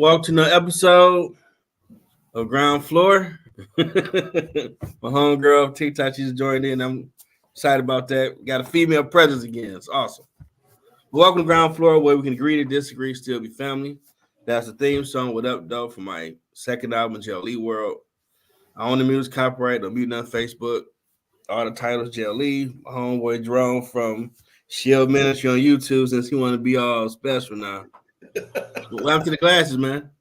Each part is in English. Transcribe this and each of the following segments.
Welcome to another episode of Ground Floor. My homegirl TikTok, she's joined in. I'm excited about that. We got a female presence again. It's awesome. Welcome to Ground Floor, where we can agree to disagree, still be family. That's the theme song. What up, though, for my second album, Jail Lee World. I own the music copyright. Don't mute on Facebook. All the titles, Jail Lee. My homeboy Jerome from Shield Ministry on YouTube, since he want to be all special now. Welcome to the glasses, man.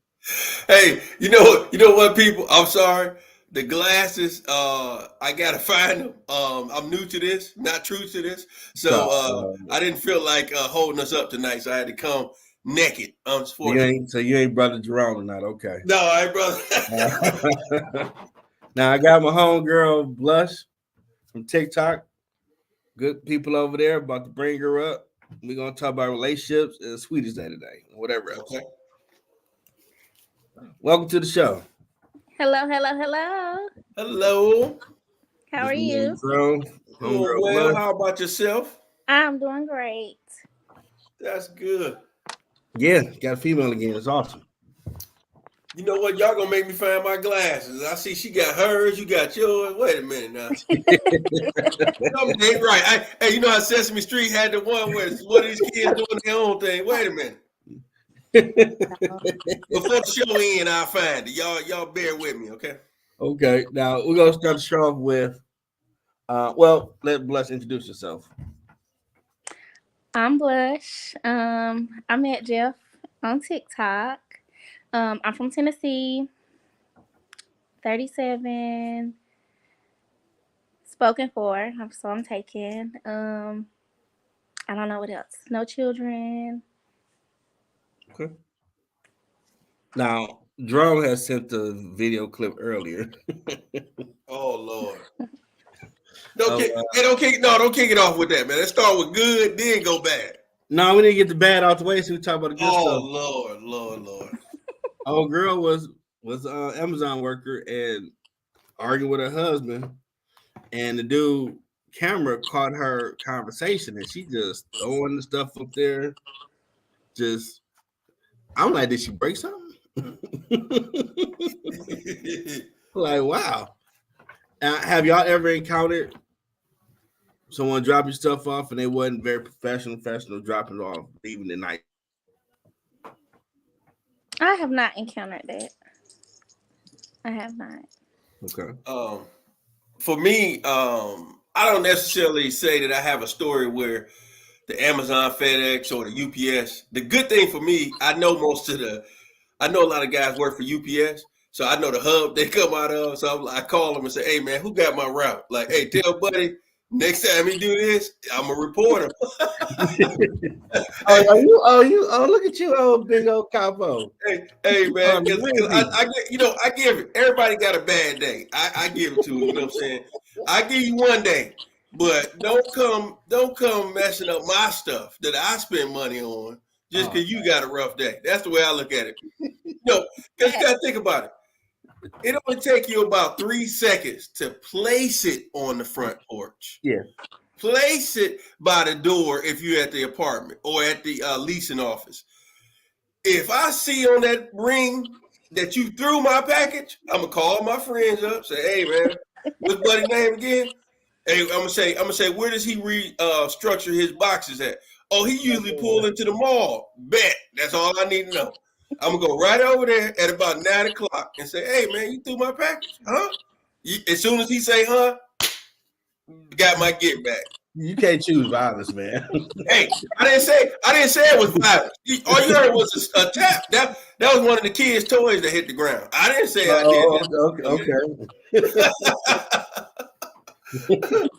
Hey, you know what, people? I'm sorry. The glasses, I gotta find them. I'm new to this, not true to this, so I didn't feel like holding us up tonight, so I had to come naked. You ain't brother Jerome tonight, okay? No, I ain't brother. Now I got my homegirl Blush from TikTok. Good people over there. About to bring her up. We're gonna talk about relationships and Swedish Day today, whatever else. Okay. Welcome to the show. Hello. Hello. How are you? Well, how about yourself? I'm doing great. That's good. Yeah, got a female again. It's awesome. You know what? Y'all gonna make me find my glasses. I see she got hers, you got yours. Wait a minute now. Something right. Hey, you know how Sesame Street had the one where one of these kids doing their own thing. Wait a minute. Before the show ends, I'll find it. Y'all bear with me, okay? Okay. Now we're gonna start the show off with let Blush introduce yourself. I'm Blush. I met Jeff on TikTok. I'm from Tennessee, 37, spoken for, so I'm taken. I don't know what else. No children. Okay. Now, Jerome has sent the video clip earlier. Oh Lord! Don't kick it off with that, man. Let's start with good, then go bad. No, we need to get the bad out the way, so we talk about the good stuff. Oh Lord! Old girl was an Amazon worker and arguing with her husband, and the dude camera caught her conversation, and she just throwing the stuff up there. I'm like, did she break something? Like, wow. Have y'all ever encountered someone drop your stuff off and they wasn't very professional dropping it off, leaving the night? I have not encountered that. I have not. Okay. For me, I don't necessarily say that I have a story where the Amazon, FedEx, or the UPS. The good thing for me, I know a lot of guys work for UPS, so I know the hub they come out of. So I call them and say, "Hey man, who got my route?" Like, "Hey, tell buddy, next time he do this, I'm a reporter." Look at you, old big old capo. Hey man, I give it. Everybody got a bad day. I give it to them. You know what I'm saying? I give you one day, but don't come messing up my stuff that I spend money on just because you got a rough day. That's the way I look at it. Because you got to think about it. It only take you about 3 seconds to place it on the front porch. Yeah. Place it by the door if you're at the apartment or at the leasing office. If I see on that ring that you threw my package, I'm gonna call my friends up, say, "Hey man, what's buddy's name again?" Hey, I'm gonna say, where does he restructure his boxes at? Oh, he usually pull into the mall. Bet. That's all I need to know. I'm gonna go right over there at about 9 o'clock and say, "Hey man, you threw my package, huh?" As soon as he say, "Huh," got my get back. You can't choose violence, man. Hey, I didn't say it was violence. All you heard was a tap. That was one of the kids' toys that hit the ground. I didn't say I did. Okay.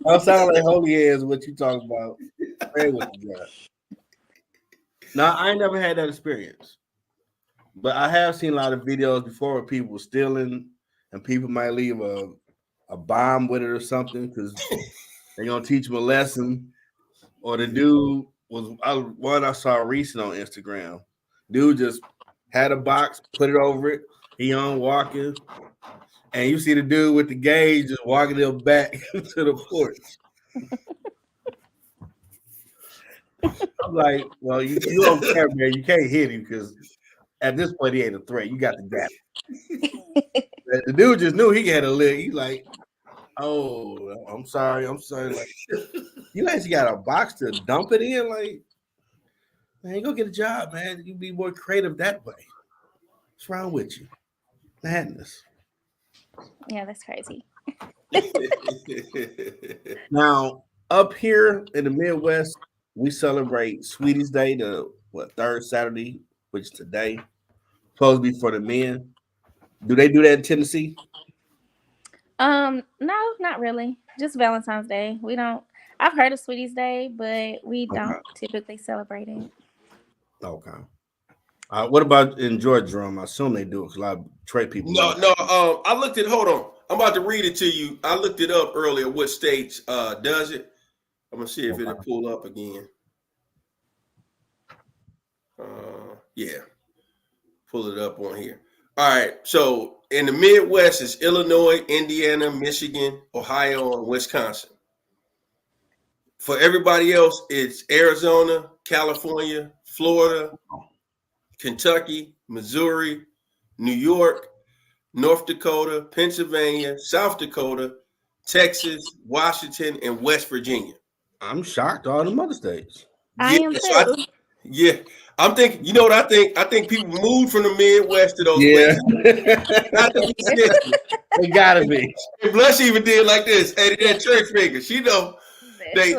I sound like holy is what you talking about. Pray with you guys. Now, I ain't never had that experience, but I have seen a lot of videos before where people stealing and people might leave a bomb with it or something because they're gonna teach them a lesson. Or the dude one I saw recent on Instagram. Dude just had a box, put it over it. He on walking, and you see the dude with the gauge just walking them back to the porch. I'm like, well, you don't care, man. You can't hit him because At this point, he ain't a threat. You got the gap. The dude just knew he had a lick. He's like, oh, I'm sorry. Like, you actually got a box to dump it in? Like, man, go get a job, man. You be more creative that way. What's wrong with you? Madness. Yeah, that's crazy. Now, up here in the Midwest, we celebrate Sweeties Day, the third Saturday, which is today. Supposed to be for the men. Do they do that in Tennessee? No, not really. Just Valentine's Day. We don't. I've heard of Sweeties Day, but we don't typically celebrate it. Okay. What about in Georgia, Jerome? I assume they do because a lot of trade people. No. I looked at. Hold on. I'm about to read it to you. I looked it up earlier. What states does it? I'm gonna see if it'll pull up again. Yeah, pull it up on here. All right. So in the Midwest is Illinois, Indiana, Michigan, Ohio, and Wisconsin. For everybody else, it's Arizona, California, Florida, Kentucky, Missouri, New York, North Dakota, Pennsylvania, South Dakota, Texas, Washington, and West Virginia. I'm shocked. All the other states. I am too. I'm thinking. You know what I think? I think people moved from the Midwest to those places. Not to be snippy. They gotta be. Blush even did like this. Hey, that church finger. She know they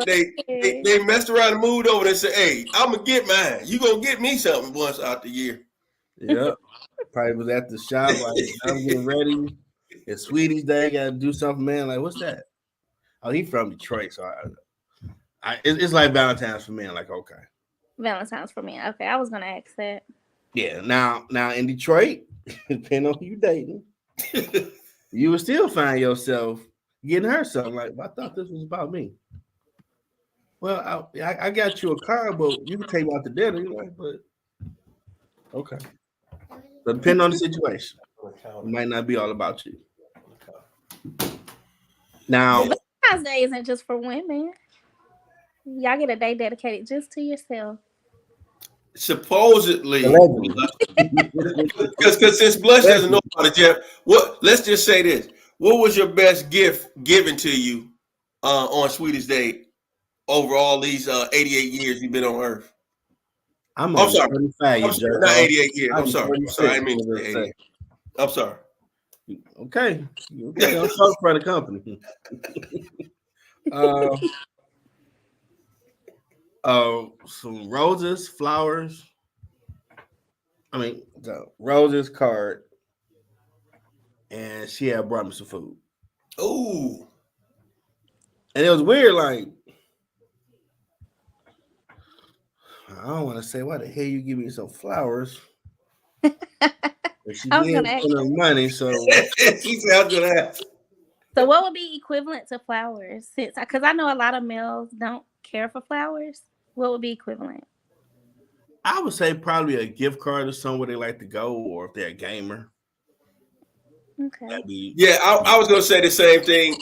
messed around and moved over and said, "Hey, I'm gonna get mine. You gonna get me something once out the year." Yep. Probably was at the shop. Like, I'm getting ready. It's Sweeties Day. Gotta do something, man. Like, what's that? Oh, he's from Detroit, so it's like Valentine's for me. I'm like, okay. Valentine's for me. Okay, I was gonna ask that. Yeah. Now in Detroit, depending on who you dating, you would still find yourself getting her something. Like, I thought this was about me. Well, I got you a car, but you can take me out to dinner. You're like, but okay. So depending on the situation, it might not be all about you. Now, Valentine's Day isn't just for women. Y'all get a day dedicated just to yourself. Supposedly, because since Blush doesn't know about it, Jeff, let's just say this: what was your best gift given to you on Sweetest Day over all these 88 years you've been on Earth? I'm sorry, 35 not 88 years. I'm sorry. I didn't mean to say 88. I'm sorry. Okay, I'm talking for the company. Some roses, flowers. I mean, the roses card, and she had brought me some food. Ooh, and it was weird. Like, I don't want to say why the hell you give me some flowers. But she did spend her money, so she said I was gonna ask. So, what would be equivalent to flowers? Because I know a lot of males don't care for flowers. What would be equivalent? I would say probably a gift card or somewhere they like to go, or if they're a gamer. Okay. I was gonna say the same thing.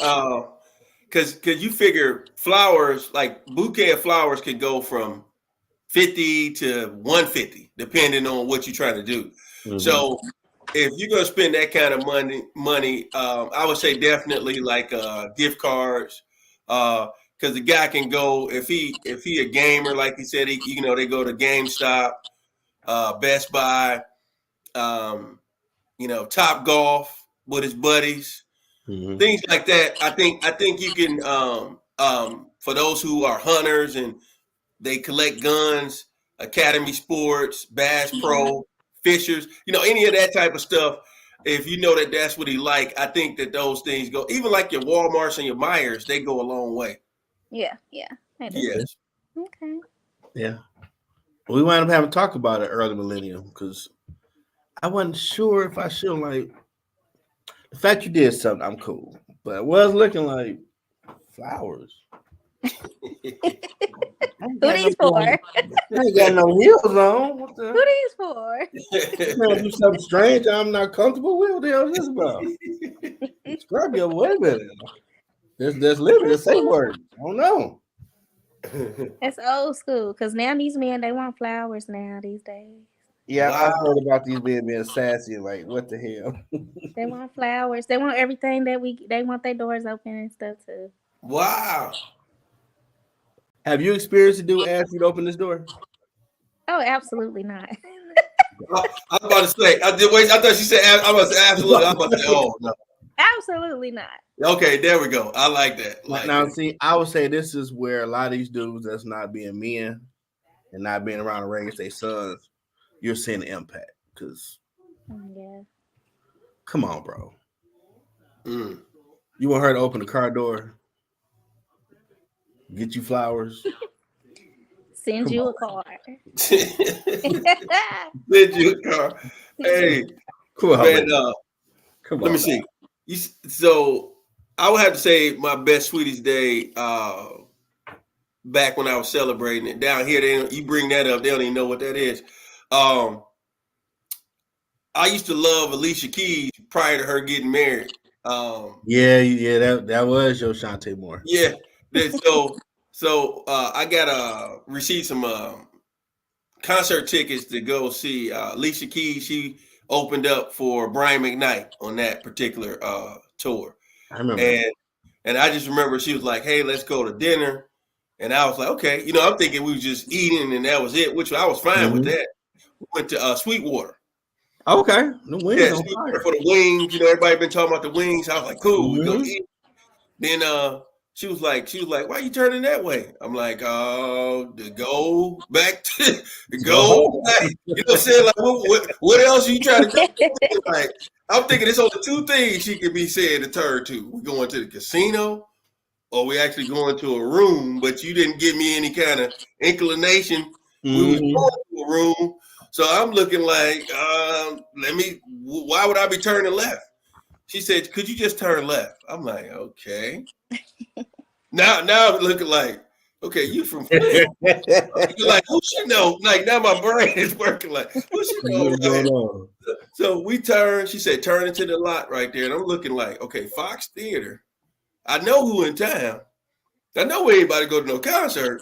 Because you figure flowers, like bouquet of flowers, can go from 50 to 150, depending on what you're trying to do. Mm-hmm. So if you're gonna spend that kind of money, I would say definitely like gift cards. Because the guy can go if he a gamer, like he said, they go to GameStop, Best Buy, Top Golf with his buddies, things like that. I think you can for those who are hunters and they collect guns, Academy Sports, Bass Pro, Fishers, any of that type of stuff. If you know that that's what he like, I think that those things go. Even like your Walmarts and your Myers, they go a long way. Yeah. Yes. Okay. Yeah. We wound up having to talk about it early millennium because I wasn't sure if I should like the fact you did something. I'm cool, but it was looking like flowers. Who these for? I ain't got no heels on. What the? Who these for? Do something strange I'm not comfortable with. What the hell is this about? Scrub your wait a minute. There's limited safe word. I don't know. That's old school because now these men they want flowers now these days. Yeah, Wow. I've heard about these men being sassy. Like, what the hell? They want flowers. They want everything that they want their doors open and stuff too. Wow. Have you experienced a dude ask you to open this door? Oh, absolutely not. I was about to say, I did wait. I thought she said, I was absolutely. I was about to say, oh no. Absolutely not. Okay, there we go. I like that. Now, see, I would say this is where a lot of these dudes that's not being men and not being around to raise their sons, you're seeing the impact. Because, Yeah. come on, bro. Mm. You want her to open the car door, get you flowers, Send you a card. Send you a car. Hey, come on, man. come on. Let me see. So I would have to say my best sweetest day. Back when I was celebrating it down here, you bring that up, they don't even know what that is. I used to love Alicia Keys prior to her getting married. Yeah, that was your Shantae Moore. Yeah. So I got received some concert tickets to go see Alicia Keys. She opened up for Brian McKnight on that particular tour. I remember. And I just remember she was like, "Hey, let's go to dinner." And I was like, "Okay." You know, I'm thinking we was just eating and that was it, which I was fine with that. We went to Sweetwater. Okay. The wings Yeah, Sweetwater for the wings. You know, everybody been talking about the wings. I was like, "Cool, we go eat." Then she was like, "Why are you turning that way?" I'm like, to go back to go back. You know what I'm saying? Like, what else are you trying to do? Like, I'm thinking there's only two things she could be saying to turn to. We going to the casino, or we actually going to a room, but you didn't give me any kind of inclination. We was going to a room. So I'm looking like, why would I be turning left? She said, "Could you just turn left?" I'm like, okay. Now I'm looking like, okay, you from Flint. You're like, who should know? Like, now my brain is working like, who should know? So we turn, she said, turn into the lot right there. And I'm looking like, okay, Fox Theater. I know who in town. I know where anybody go to no concert.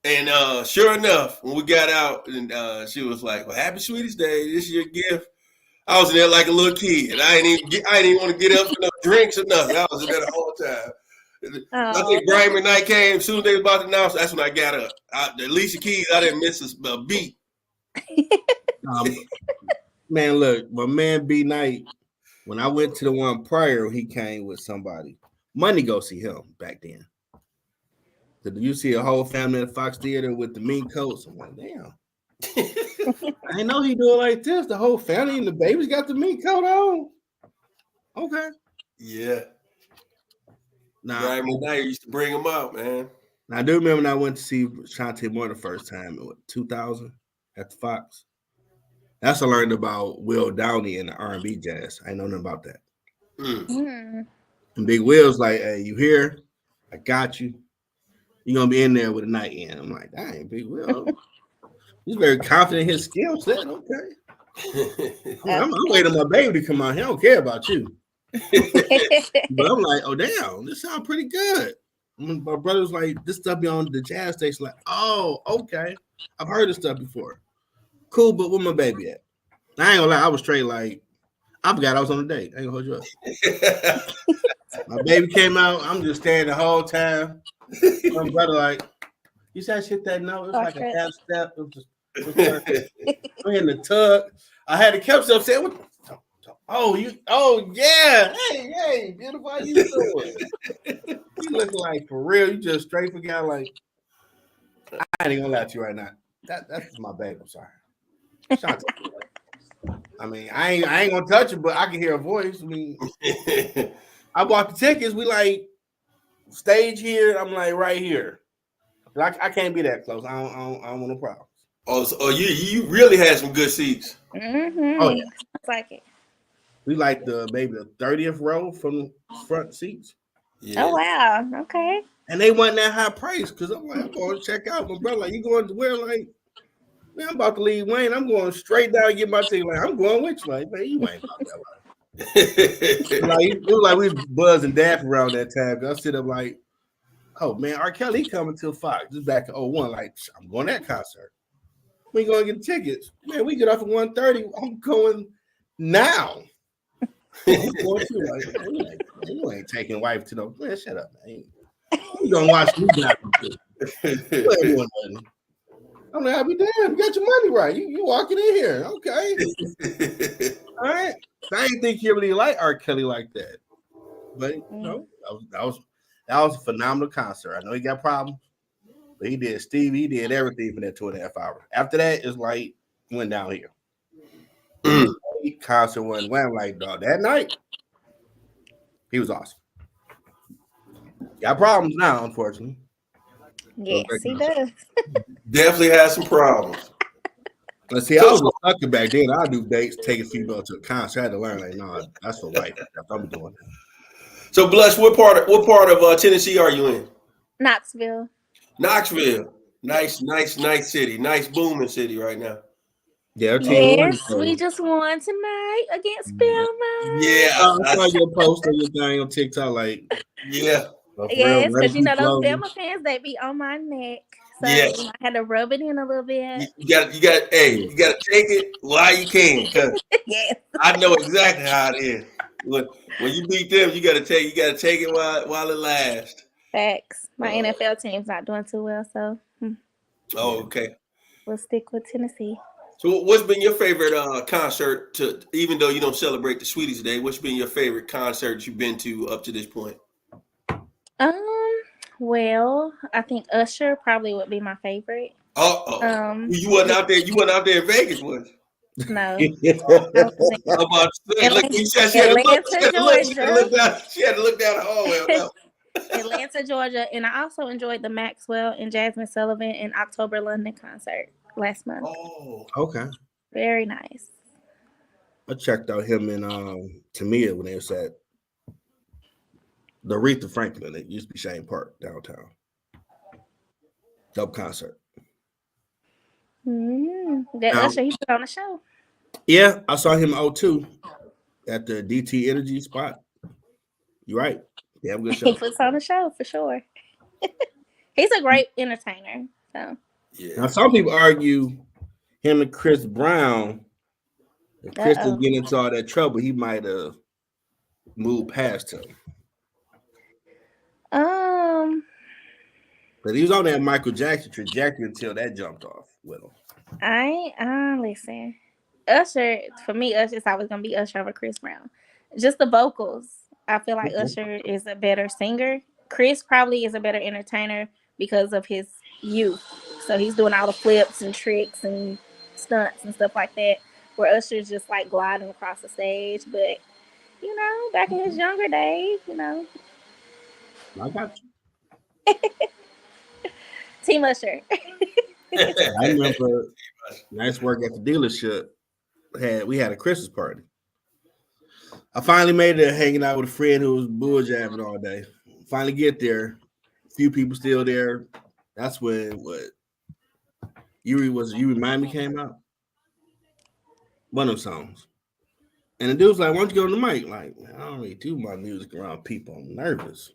And sure enough, when we got out, and she was like, "Well, happy sweetest day. This is your gift." I was in there like a little kid. I ain't even want to get up for no drinks or nothing. I was in there the whole time. I think Brian McKnight came. As soon as they was about to announce, that's when I got up. The Alicia Keys, I didn't miss a beat. Man, look, my man B Knight, when I went to the one prior, he came with somebody. Money go see him back then. Did you see a whole family at Fox Theater with the mean coats? I'm like, damn. I didn't know he do it like this. The whole family and the babies got the meat coat on. Okay. Yeah. Now, Brian McKnight used to bring them out, man. Now, I do remember when I went to see Shantae Moore the first time in 2000 at the Fox. That's I learned about Will Downey and the R&B jazz. I ain't know nothing about that. And Big Will's like, "Hey, you here? I got you. You're going to be in there with a night in." I'm like, "Dang, Big Will." He's very confident in his skill set. Okay. I'm waiting on my baby to come out. He don't care about you. But I'm like, oh, damn, this sounds pretty good. My brother was like, this stuff be on the jazz station. Like, oh, okay. I've heard this stuff before. Cool, but where my baby at? I ain't gonna lie, I was straight like, I forgot I was on a date. I ain't gonna hold you up. My baby came out. I'm just standing the whole time. My brother like, "You said hit that note. It's like a half step. It was just we're in the tug." I had the kept up saying, "What? Oh, yeah. Hey, beautiful. How you doing?" You looking like for real. You just straight forgot. Like, I ain't gonna lie to you right now. That's my baby. I'm sorry. I mean, I ain't gonna touch her, but I can hear her voice. I mean, I bought the tickets. We like stage here. I'm like right here. I can't be that close. I don't want no problems. Oh, you really had some good seats. Oh yeah, it's like it. We like maybe the 30th row from the front seats. Yeah. Oh wow, okay. And they wasn't that high price because I'm like, I'm going to check out. My brother like, you going to where? Like, man, I'm about to leave Wayne. I'm going straight down and get my ticket. Like, I'm going with you. Like, man, you ain't about that way. It was like we was buzzing daft around that time. I sit up like, oh man, R. Kelly coming to Fox. Just back in 01. Like, I'm going to that concert. We gonna get tickets. Man, we get off at 1:30. I'm going now. I'm going too. Like, man, you ain't taking wife to the man. Shut up, man. You gonna watch me die from this. You ain't doing nothing. I'm like, I'll be damn. You got your money right. You walking in here. Okay. All right. I didn't think you really like R. Kelly like that. But that was a phenomenal concert. I know he got problems, but he did Steve, he did everything for that 2.5 hours. After that, it's like went down here. Concert went like dog. That night, he was awesome. Got problems now, unfortunately. Yes, he does. Definitely has some problems. Let's see, I was a sucker back then. I do dates, taking female to a concert. I had to learn, like, no, that's for life. That's what I'm doing. So, Blush, what part of Tennessee are you in? Knoxville. Knoxville. Nice city. Nice booming city right now. Yeah, yes, we just won tonight against Belmont. Yeah, I saw your post on your thing on TikTok, like, yeah. Yes, because you know those Bama fans, they be on my neck. So I had to rub it in a little bit. You got to take it while you can, because yes. I know exactly how it is. When you beat them, you got to take it while it lasts. Facts. My NFL team's not doing too well, so. Oh, okay. We'll stick with Tennessee. So, what's been your favorite concert? Even though you don't celebrate the Sweeties Day, what's been your favorite concert you've been to up to this point? Well, I think Usher probably would be my favorite. You wasn't out there. You wasn't out there in Vegas, was you? No. I'm about to say, look, she had to look down the hallway. Atlanta, Georgia, and I also enjoyed the Maxwell and Jasmine Sullivan in October London concert last month. Oh, okay. Very nice. I checked out him in Tamia when they was at the Aretha Franklin. It used to be Shane Park downtown. Dope concert. Usher, he put on a show. Yeah, I saw him O2 at the DT Energy spot. You're right. Yeah, good show. He puts on a show for sure. He's a great entertainer. So yeah. Now some people argue him and Chris Brown. If Chris didn't get into all that trouble, he might have moved past him. But he was on that Michael Jackson trajectory until that jumped off with him. Listen. Usher, for me, Usher's always gonna be Usher over Chris Brown. Just the vocals. I feel like Usher is a better singer. Chris probably is a better entertainer because of his youth. So he's doing all the flips and tricks and stunts and stuff like that. Where Usher's just like gliding across the stage. But, you know, back in his younger days, you know. I got you. Team Usher. I remember nice work at the dealership. We had a Christmas party. I finally made it hanging out with a friend who was bull jabbing all day. Finally get there. A few people still there. That's when You Remind Me came out. One of them songs. And the dude was like, why don't you go on the mic? Like, man, I don't really do my music around people. I'm nervous.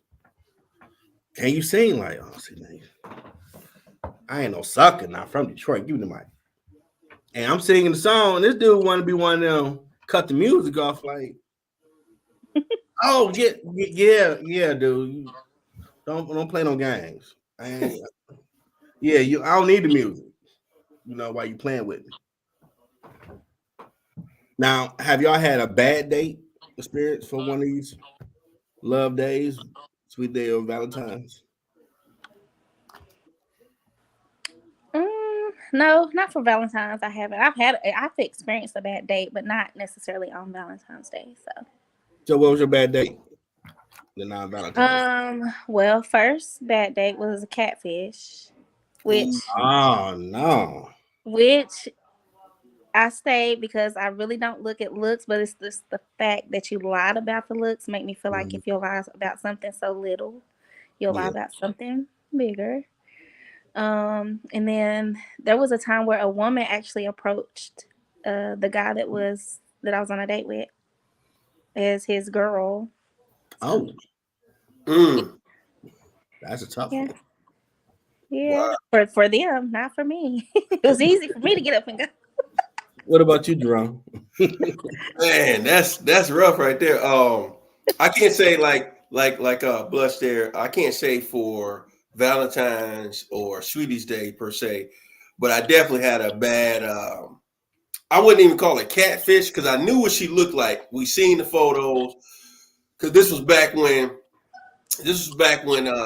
Can you sing? Like, oh, see, man, I ain't no sucker. Not from Detroit. Give me the mic. And I'm singing the song. And this dude want to be one of them cut the music off. Like, oh, yeah, dude. Don't play no games. I don't need the music. You know, while you playing with me. Now, have y'all had a bad date experience for one of these love days, sweet day or Valentine's? No, not for Valentine's. I haven't. I've experienced a bad date, but not necessarily on Valentine's Day. So what was your bad date? The non-Valentine's. Well, first bad date was a catfish, which which I stayed because I really don't look at looks, but it's just the fact that you lied about the looks make me feel like if you lie about something so little, you'll lie about something bigger. And then there was a time where a woman actually approached the guy that I was on a date with as his girl. Oh. That's a tough one. Yeah, for them, not for me. It was easy for me to get up and go. What about you, Jerome? Man, that's rough right there. I can't say like Blush there. I can't say for Valentine's or Sweetie's Day per se, but I definitely had a bad. I wouldn't even call it catfish because I knew what she looked like. We seen the photos because this was back when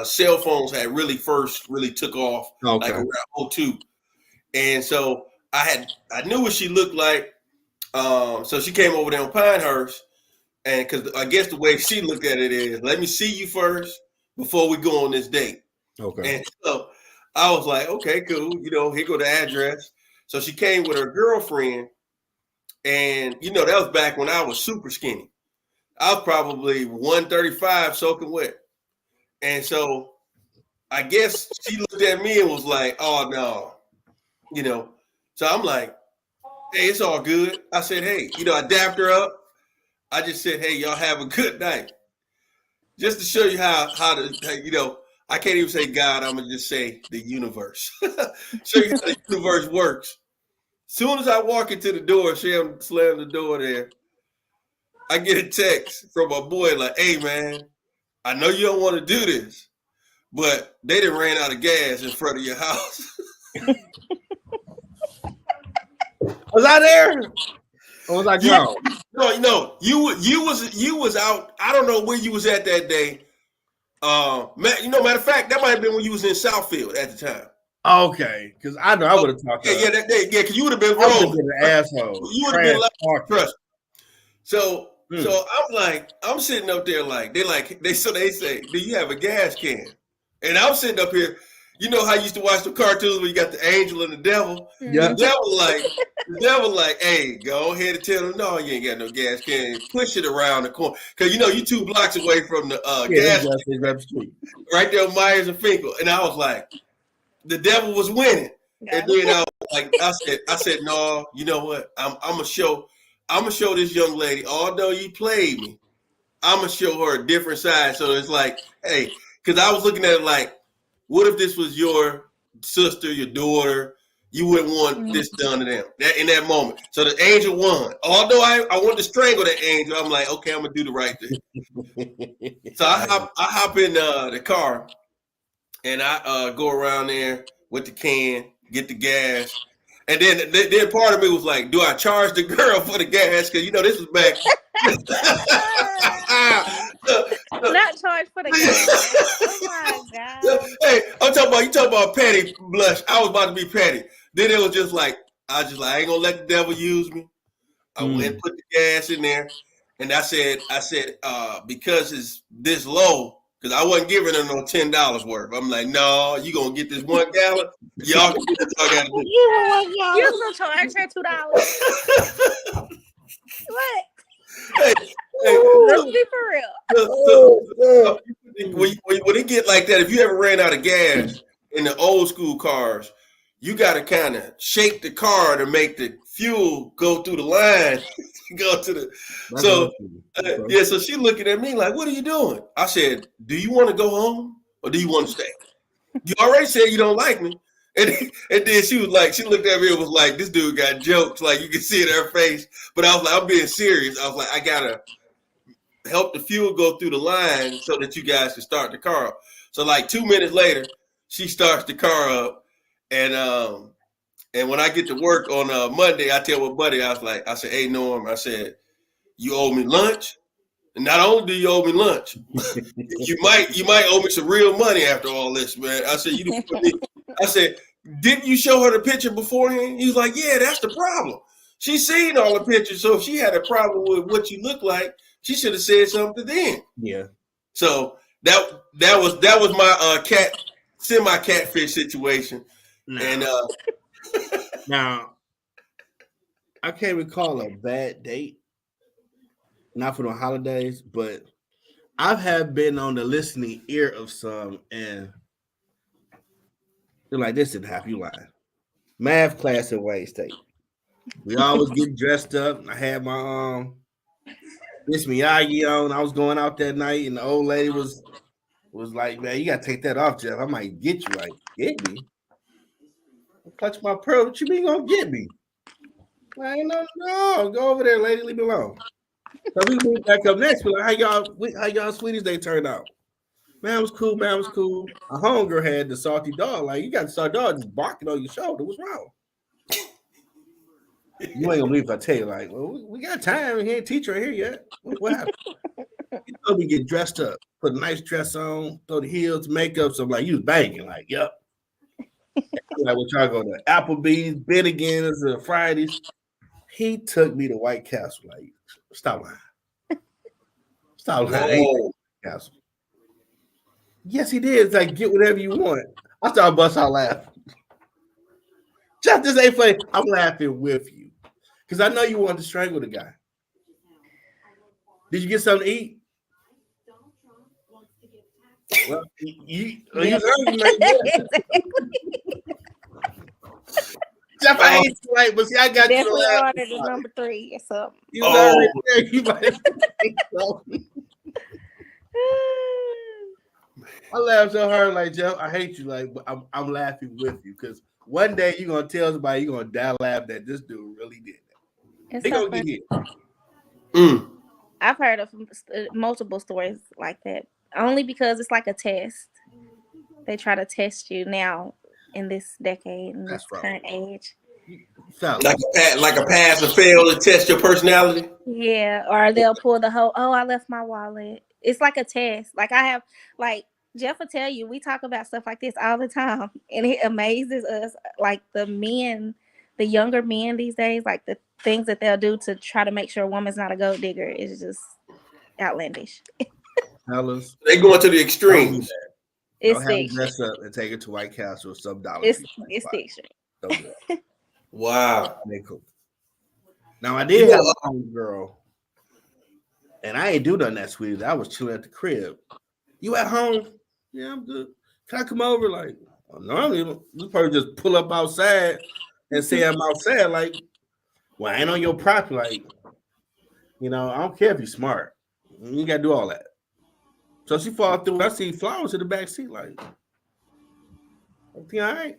cell phones had really took off, Okay. like around '02, and so I knew what she looked like. So she came over there on Pinehurst, and because I guess the way she looked at it is, let me see you first before we go on this date. Okay. And so I was like, okay, cool. Here go the address. So she came with her girlfriend, and that was back when I was super skinny. I was probably 135 soaking wet. And so I guess she looked at me and was like, oh no. So I'm like, hey, it's all good. I said, hey, I dapped her up. I just said, hey, y'all have a good night. Just to show you how I can't even say God, I'm gonna just say the universe. Show you how the universe works. Soon as I walk into the door, slam the door there, I get a text from my boy like, hey man, I know you don't want to do this, but they done ran out of gas in front of your house. Was I there? Or was I gone? No, you was out. I don't know where you was at that day. Matter of fact, that might have been when you was in Southfield at the time. Okay, because I know I would have talked. Yeah, that day, yeah, because you would have been I would have rolling. been an asshole. You would have been like, trust. So I'm like, I'm sitting up there like they say, do you have a gas can? And I'm sitting up here. You know how you used to watch the cartoons where you got the angel and the devil? Yeah. The devil like, hey, go ahead and tell them, no, you ain't got no gas can. Push it around the corner. Because you 2 blocks away from the gas street. Right there on Myers and Finkel. And I was like, the devil was winning. And then I was like, I said, no, you know what? I'm gonna show this young lady, although you played me, I'm gonna show her a different side. So it's like, hey, because I was looking at it like, what if this was your sister, your daughter? You wouldn't want this done to them in that moment. So the angel won. Although I wanted to strangle that angel, I'm like, okay, I'm gonna do the right thing. So I hop in the car, and I go around there with the can, get the gas, and then part of me was like, do I charge the girl for the gas? Because this was back. Not charged for the gas. Oh my god! Hey, you talking about petty, Blush. I was about to be petty. Then it was just like, I ain't gonna let the devil use me. I went and put the gas in there, and I said, because it's this low, because I wasn't giving her no $10 worth. I'm like, no, you gonna get this 1 gallon. Y'all can get what y'all gotta do. You was gonna charge her $2. What? Hey, let's be for real. When it get like that, if you ever ran out of gas in the old school cars, you got to kind of shake the car to make the fuel go through the line. Go to the so she looking at me like, what are you doing? I said, do you want to go home or do you want to stay? You already said you don't like me. And then she was like, she looked at me and was like, this dude got jokes. Like, you can see it in her face. But I was like, I'm being serious. I was like, I got to help the fuel go through the line so that you guys can start the car up. So like 2 minutes later, she starts the car up. And when I get to work on Monday, I tell my buddy, I said, hey, Norm, I said, you owe me lunch. And not only do you owe me lunch, you might owe me some real money after all this, man. I said, I said, didn't you show her the picture beforehand? He was like, yeah, that's the problem. She seen all the pictures, so if she had a problem with what you look like, she should have said something then. Yeah. So that was my semi catfish situation. And now I can't recall a bad date, not for the holidays, but I have been on the listening ear of some, and they're like, this didn't happen, you lying. Math class at Wayne State. We always get dressed up. I had my Miss Miyagi on. I was going out that night, and the old lady was was like, man, you gotta take that off, Jeff. I might get you. Like, get me? Clutch my pearl. What you mean gonna get me? Like, no, go over there, lady. Leave me alone. So we moved back up next. We're like, how y'all sweeties day turned out? Man, it was cool. Man, it was cool. A homegirl had the salty dog. Like, you got the salty dog just barking on your shoulder. What's wrong? You ain't gonna believe if I tell you, like, well, we got time. He ain't teacher here yet. What happened? You told me get dressed up, put a nice dress on, throw the heels, makeup. So I'm like, you was banging, like, yep. Like, we try to go to Applebee's, Bennigan's, Fridays. He took me to White Castle. Like, stop lying. Stop lying. Oh. Castle. Yes, he did. It's like, get whatever you want. I started busting out laughing. Just this ain't funny. I'm laughing with you. Because I know you wanted to strangle the guy. Did you get something to eat? Well, you hungry, man. Jeff, I ain't right, but see, I got definitely you. ordered the number 3 or something. You already there. You might I laughed so hard, like Jeff. I hate you, like, but I'm laughing with you because one day you're gonna tell somebody you're gonna die laugh that this dude really did that. They So gonna get hit. I've heard of multiple stories like that. Only because it's like a test. They try to test you now in this decade, in this current age. Like a pass or fail to test your personality? Yeah, or they'll pull the whole, oh, I left my wallet. It's like a test. Like I have, like Jeff will tell you, we talk about stuff like this all the time. And it amazes us, like the men, the younger men these days, like the things that they'll do to try to make sure a woman's not a gold digger is just outlandish. Fellas, they going to the extremes. It's have to dress up and take it to White Castle or some dollar. It's the extreme. Wow. Cool. Now I did have a home girl, and I ain't do nothing that sweet. I was chilling at the crib. You at home? Yeah, I'm good. Can I come over? Like, normally this person just pull up outside and say I'm outside. Like, well, I ain't on your property. Like, I don't care if you're smart. You gotta do all that. So she fall through. I see flowers in the back seat. Like, everything all right?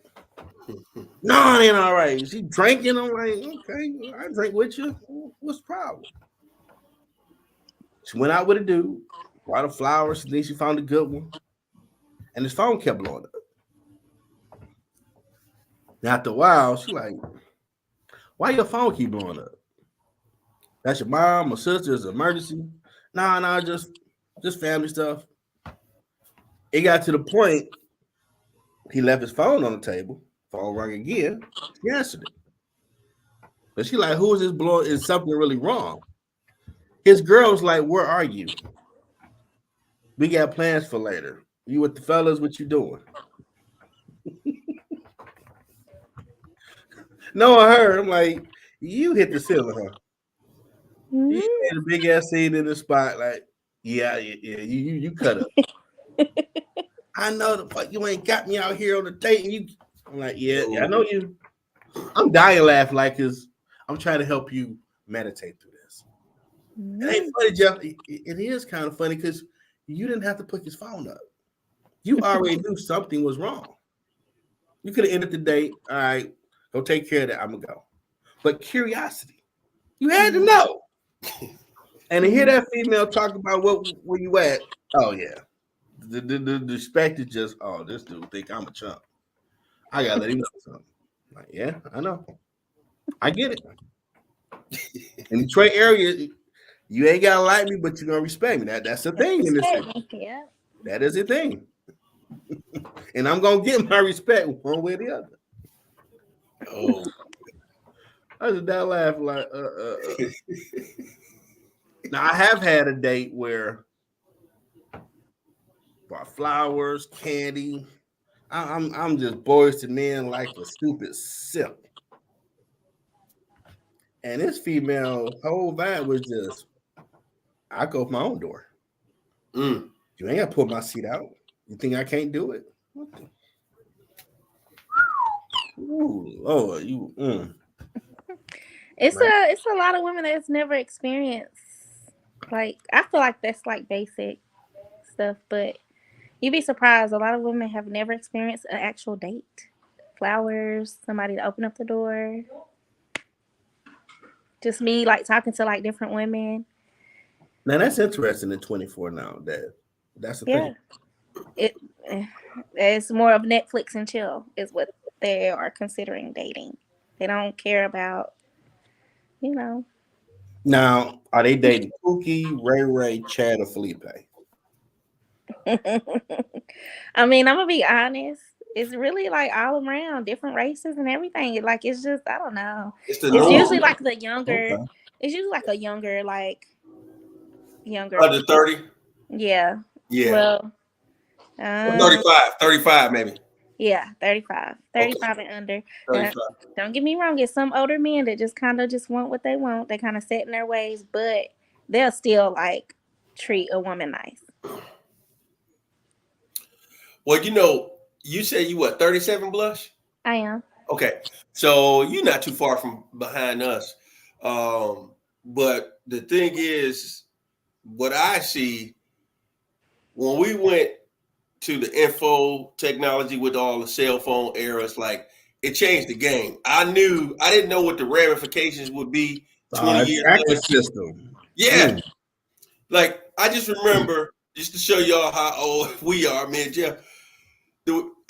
No, it ain't all right. She drinking. I'm like, okay, I drink with you. What's the problem? She went out with a dude, brought her flowers. Then she found a good one, and his phone kept blowing up. Now, after a while, she like, why your phone keep blowing up? That's your mom or sister? It's an emergency? No, just family stuff. It got to the point he left his phone on the table. Phone rang again. She answered it. But she like, who is this blowing? Is something really wrong? His girl was like, where are you? We got plans for later. You with the fellas? What you doing? Knowing her, I'm like, you hit the ceiling, huh? You made a big ass scene in the spot. Like, yeah, you cut up. I know the fuck you ain't got me out here on the date. And I'm like, yeah, I know you. I'm dying laughing like because I'm trying to help you meditate through this. It ain't funny, Jeff. It is kind of funny because you didn't have to put his phone up. You already knew something was wrong. You could have ended the date. All right, go take care of that. I'm gonna go. But curiosity, you had to know. And to hear that female talk about where you at, oh yeah. The respect is just, oh, this dude think I'm a chump. I gotta let him know something. Like, yeah, I know. I get it. In the Detroit area, you ain't gotta like me, but you're gonna respect me. That's the thing in this city. Yeah. That is the thing. And I'm gonna get my respect one way or the other. Oh, I just that laugh like Now I have had a date where bought flowers, candy. I'm just boys to men like a stupid simp. And this female whole vibe was just, I go my own door. You ain't gotta pull my seat out. You think I can't do it? Ooh, oh, you. It's a lot of women that's never experienced. Like, I feel like that's like basic stuff, but You'd be surprised. A lot of women have never experienced an actual date. Flowers, somebody to open up the door. Just me, like, talking to, like, different women. Now, that's interesting in 24 now. That's the thing. It's more of Netflix and chill is what they are considering dating. They don't care about, Now, are they dating Pookie, Ray, Chad, or Felipe? I mean, I'm gonna be honest. It's really like all around different races and everything. Like it's just I don't know. It's usually like the younger. Okay. It's usually like a younger under 30. Yeah. Yeah. Well, 35 maybe. Yeah, 35 okay. And under. 35. Don't get me wrong. It's some older men that just kind of just want what they want. They kind of set in their ways, but they'll still like treat a woman nice. Well, you said you 37, Blush? I am. Okay. So you're not too far from behind us. But the thing is, what I see when we went to the info technology with all the cell phone eras, like it changed the game. I didn't know what the ramifications would be 20 years later. System. Yeah. Like I just remember, just to show y'all how old we are, man, Jeff.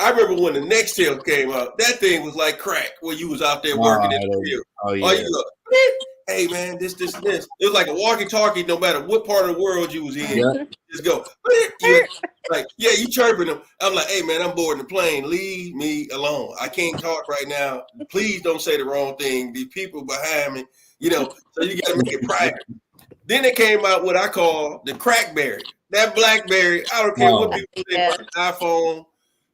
I remember when the Nextel came out, that thing was like crack when you was out there working in the field. Oh, yeah. You go, hey, man, this. It was like a walkie-talkie no matter what part of the world you was in. Yep. Just go. You chirping them. I'm like, hey, man, I'm boarding the plane. Leave me alone. I can't talk right now. Please don't say the wrong thing. These people behind me, so you got to make it private. Then it came out what I call the Crackberry. That BlackBerry, I don't care what people say about the iPhone.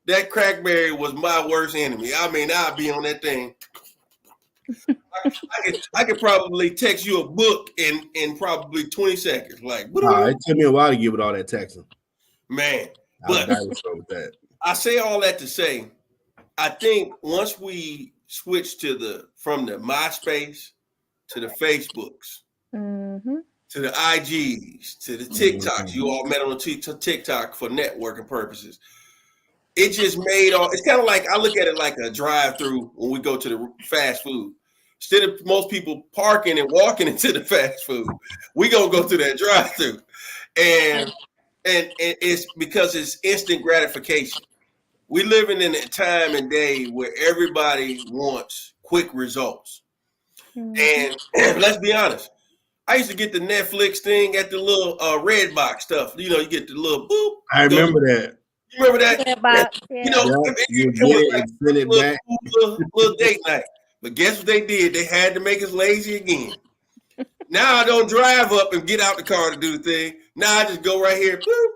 That Crackberry was my worst enemy. I mean, I'd be on that thing. I could probably text you a book in probably 20 seconds. Like, it took me a while to get with all that texting. Man, but I say all that to say, I think once we switch from the MySpace to the Facebooks, to the IGs, to the TikToks, you all met on TikTok for networking purposes. It just made it's kind of like, I look at it like a drive-through when we go to the fast food. Instead of most people parking and walking into the fast food, we gonna go to that drive-through. And it's because it's instant gratification. We living in a time and day where everybody wants quick results. And let's be honest, I used to get the Netflix thing at the little red box stuff. You get the little boop. I remember that. You remember that? Little date night. But guess what they did? They had to make us lazy again. Now I don't drive up and get out the car to do the thing. Now I just go right here. Boop.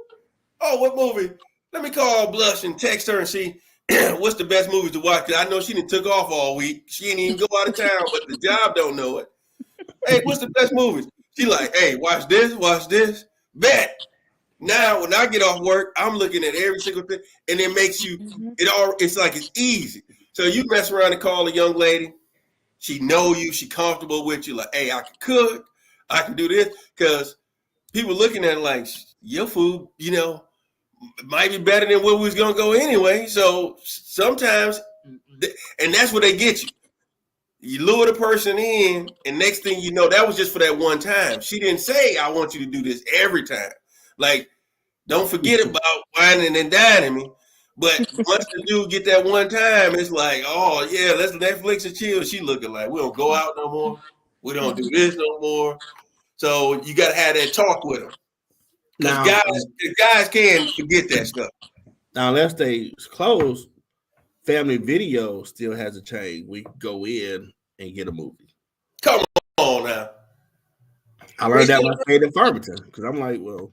Oh, what movie? Let me call Blush and text her and see what's the best movies to watch. Because I know she done took off all week. She didn't even go out of town, but the job don't know it. Hey, what's the best movies? She like, hey, watch this. Bet. Now, when I get off work, I'm looking at every single thing, and it makes you, it's like it's easy. So you mess around and call a young lady, she know you, she comfortable with you, like, hey, I can cook, I can do this, because people looking at it like, your food, might be better than where we was going to go anyway. So sometimes, and that's where they get you. You lure the person in, and next thing you know, that was just for that one time. She didn't say, I want you to do this every time. Like, don't forget about whining and dining me. But once the dude get that one time, it's like, oh, yeah, let's Netflix and chill. She looking like, we don't go out no more. We don't do this no more. So you got to have that talk with them. Because guys can forget that stuff. Now, unless they close, Family Video still has a chain. We go in and get a movie. Come on now. I learned that when I stayed in Farmington because I'm like, well,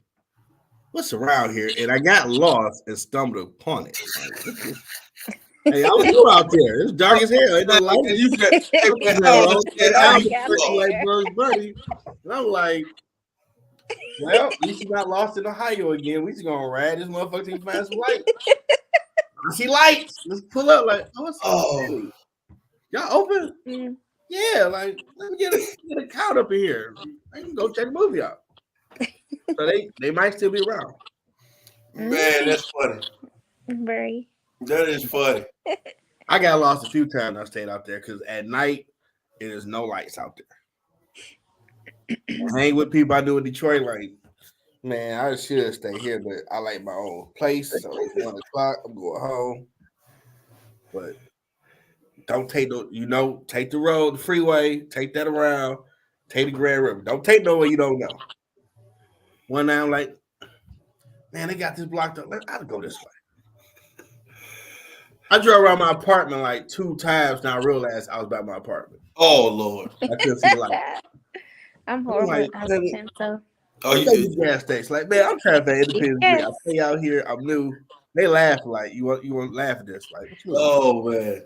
what's around here? And I got lost and stumbled upon it. Hey, I was new out there. It's dark as hell. Ain't no light. And I'm like, well, at least you got lost in Ohio again. We just gonna ride this motherfucker till you find some light. I see lights. Let's pull up. Like, y'all open? Mm. Yeah, like let me get a count up in here. I can go check the movie out. So they might still be around. Man, that's funny. Very. That is funny. I got lost a few times. I stayed out there because at night it is no lights out there. Hang with people I do in Detroit, like, man, I should stay here, but I like my own place. So it's 1:00. I'm going home. But don't take take the road, the freeway, take that around, take the Grand River. Don't take nowhere you don't know. One night I'm like, man, they got this blocked up. I'll go this way. I drove around my apartment like 2 times, and I realized I was by my apartment. Oh Lord, I couldn't see the light. I'm horrible. Like, oh, you did gas station? Like, man, I'm trying to pay independent. Yes. I pay out here. I'm new. They laugh like you want to laugh at this. Like, what you oh man,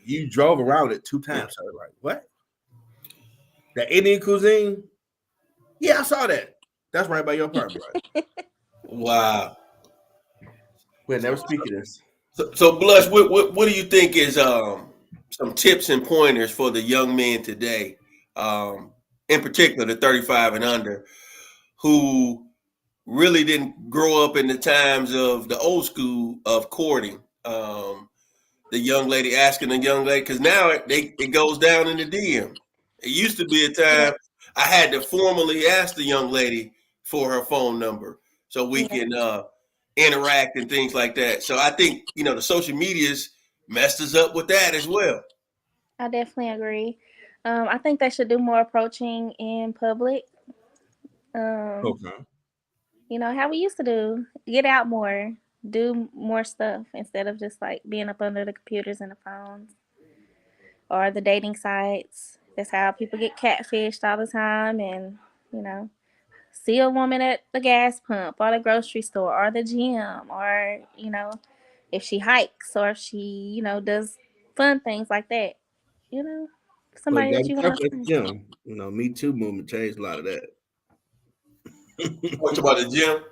you drove around it 2 times. So like, what? The Indian cuisine? Yeah, I saw that. That's right by your apartment. Right? wow. We'll never speak of this. So Blush, what do you think is some tips and pointers for the young men today, in particular the 35 and under, who really didn't grow up in the times of the old school of courting? The young lady asking the young lady, because now it goes down in the DM. It used to be a time I had to formally ask the young lady for her phone number so we can interact and things like that. So I think, the social media's messed us up with that as well. I definitely agree. I think they should do more approaching in public. Okay. How we used to do. Get out more. Do more stuff instead of just like being up under the computers and the phones or the dating sites. That's how people get catfished all the time, and see a woman at the gas pump or the grocery store or the gym, or if she hikes or if she does fun things like that. Somebody that you want to. Gym. Me Too movement changed a lot of that. What about the gym?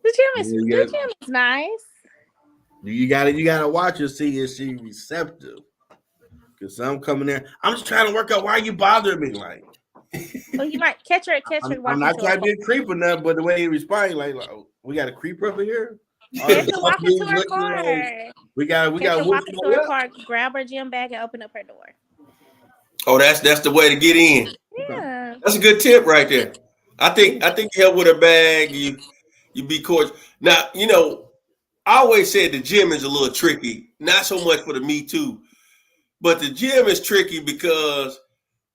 The gym is nice. You gotta watch her, see if she's receptive. Cause some coming there, I'm just trying to work out. Why are you bothering me? Like, well, you might catch her. I'm not trying to be a creep or nothing, but the way he responded, like we got a creeper over here. Catch her walking to her car. We got walking to her car, grab her gym bag, and open up her door. Oh, that's the way to get in. Yeah, that's a good tip right there. I think you help with a bag. You be cordial. Now, I always said the gym is a little tricky. Not so much for the Me Too, but the gym is tricky because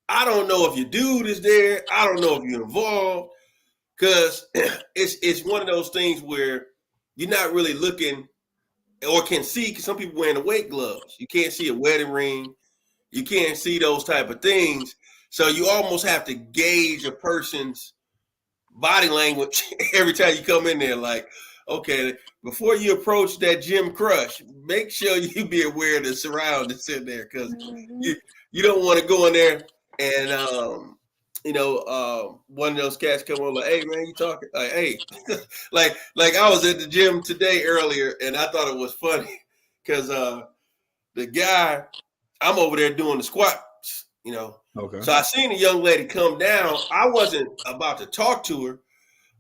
I don't know if your dude is there. I don't know if you're involved, because it's one of those things where you're not really looking or can see, because some people wearing the weight gloves. You can't see a wedding ring. You can't see those type of things. So you almost have to gauge a person's body language every time you come in there. Like, okay, before you approach that gym crush, make sure you be aware of the surroundings in there, because you don't want to go in there and one of those cats come on like, hey man, you talking? Like, hey, like I was at the gym today earlier, and I thought it was funny because the guy, I'm over there doing the squats, Okay. So I seen a young lady come down. I wasn't about to talk to her.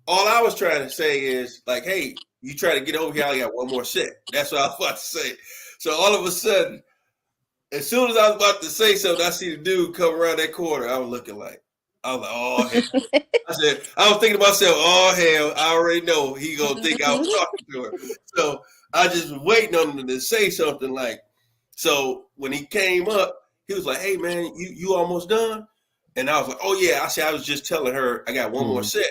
All I was trying to say is like, hey, you try to get over here, I got one more set. That's what I was about to say. So all of a sudden, as soon as I was about to say something, I see the dude come around that corner. I was looking like, oh hell. I was thinking to myself, oh hell, I already know he gonna think I was talking to her. So I just was waiting on him to say something like, so when he came up, he was like, hey man, you almost done? And I was like, oh yeah. I was just telling her I got one more set.